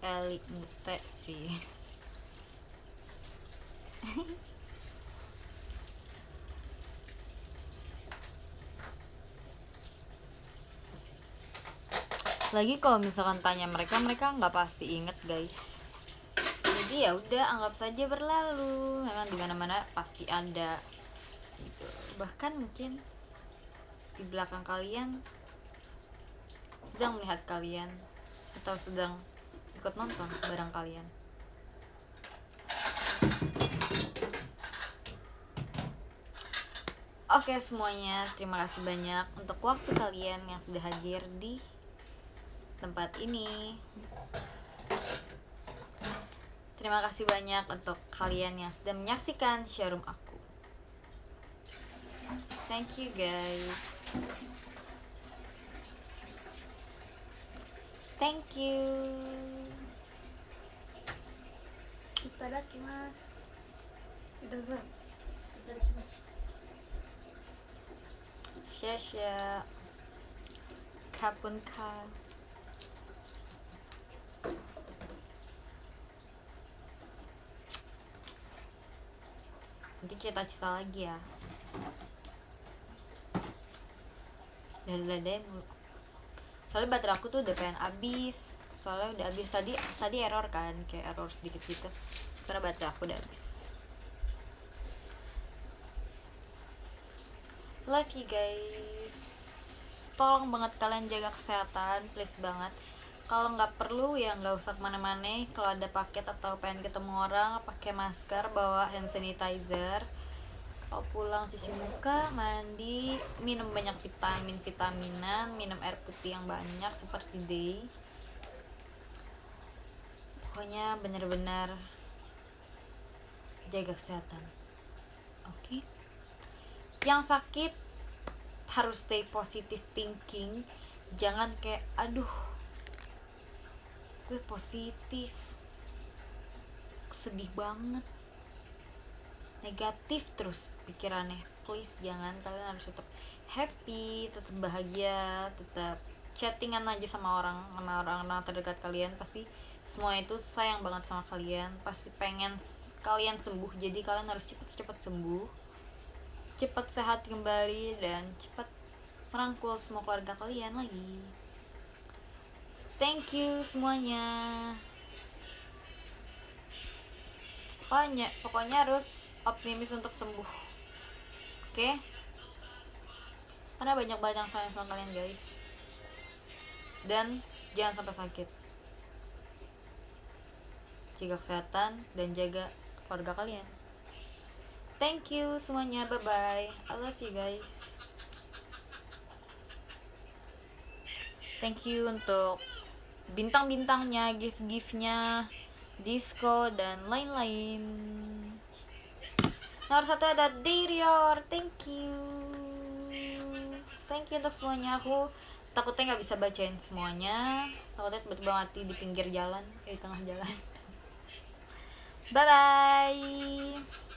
Speaker 1: Eli Mute sih. Lagi kalau misalkan tanya mereka nggak pasti inget guys. Jadi ya udah, anggap saja berlalu. Memang di mana-mana pasti ada gitu. Bahkan mungkin di belakang kalian sedang melihat kalian atau sedang ikut nonton bareng kalian. Oke semuanya, terima kasih banyak untuk waktu kalian yang sudah hadir di tempat ini. Terima kasih banyak untuk kalian yang sudah menyaksikan showroom aku. Thank you guys. Thank you.
Speaker 2: Itadakimasu. Itadakimasu.
Speaker 1: Shasha. Kapun ka. Nanti cita-cita lagi ya. Dada mulu. Soalnya baterai aku tuh udah pengen habis. Soalnya udah habis tadi error kan, kayak error sedikit gitu. Karena baterai aku udah habis. Love you guys. Tolong banget kalian jaga kesehatan, please banget. Kalau nggak perlu ya nggak usah kemana-mana. Kalau ada paket atau pengen ketemu orang, pakai masker, bawa hand sanitizer. Kalau pulang cuci muka, mandi, minum banyak vitaminan, minum air putih yang banyak seperti day. Pokoknya benar-benar jaga kesehatan. Oke. Yang sakit harus stay positive thinking. Jangan kayak aduh gue positif, sedih banget, negatif terus pikirannya. Please jangan, kalian harus tetap happy, tetap bahagia, tetap chattingan aja sama orang terdekat kalian. Pasti semua itu sayang banget sama kalian, pasti pengen kalian sembuh. Jadi kalian harus cepat sembuh, cepat sehat kembali, dan cepat merangkul semua keluarga kalian lagi. Thank you semuanya. Pokoknya harus optimis untuk sembuh. Oke? Karena banyak yang sayang sama kalian guys. Dan jangan sampai sakit. Jaga kesehatan dan jaga keluarga kalian. Thank you semuanya. Bye bye. I love you guys. Thank you untuk bintang-bintangnya, gift-giftnya, disco dan lain-lain. Nomor 1 ada Darior. Thank you untuk semuanya. Aku takutnya nggak bisa bacain semuanya, takutnya tiba-tiba mati di pinggir jalan, di tengah jalan. Bye bye.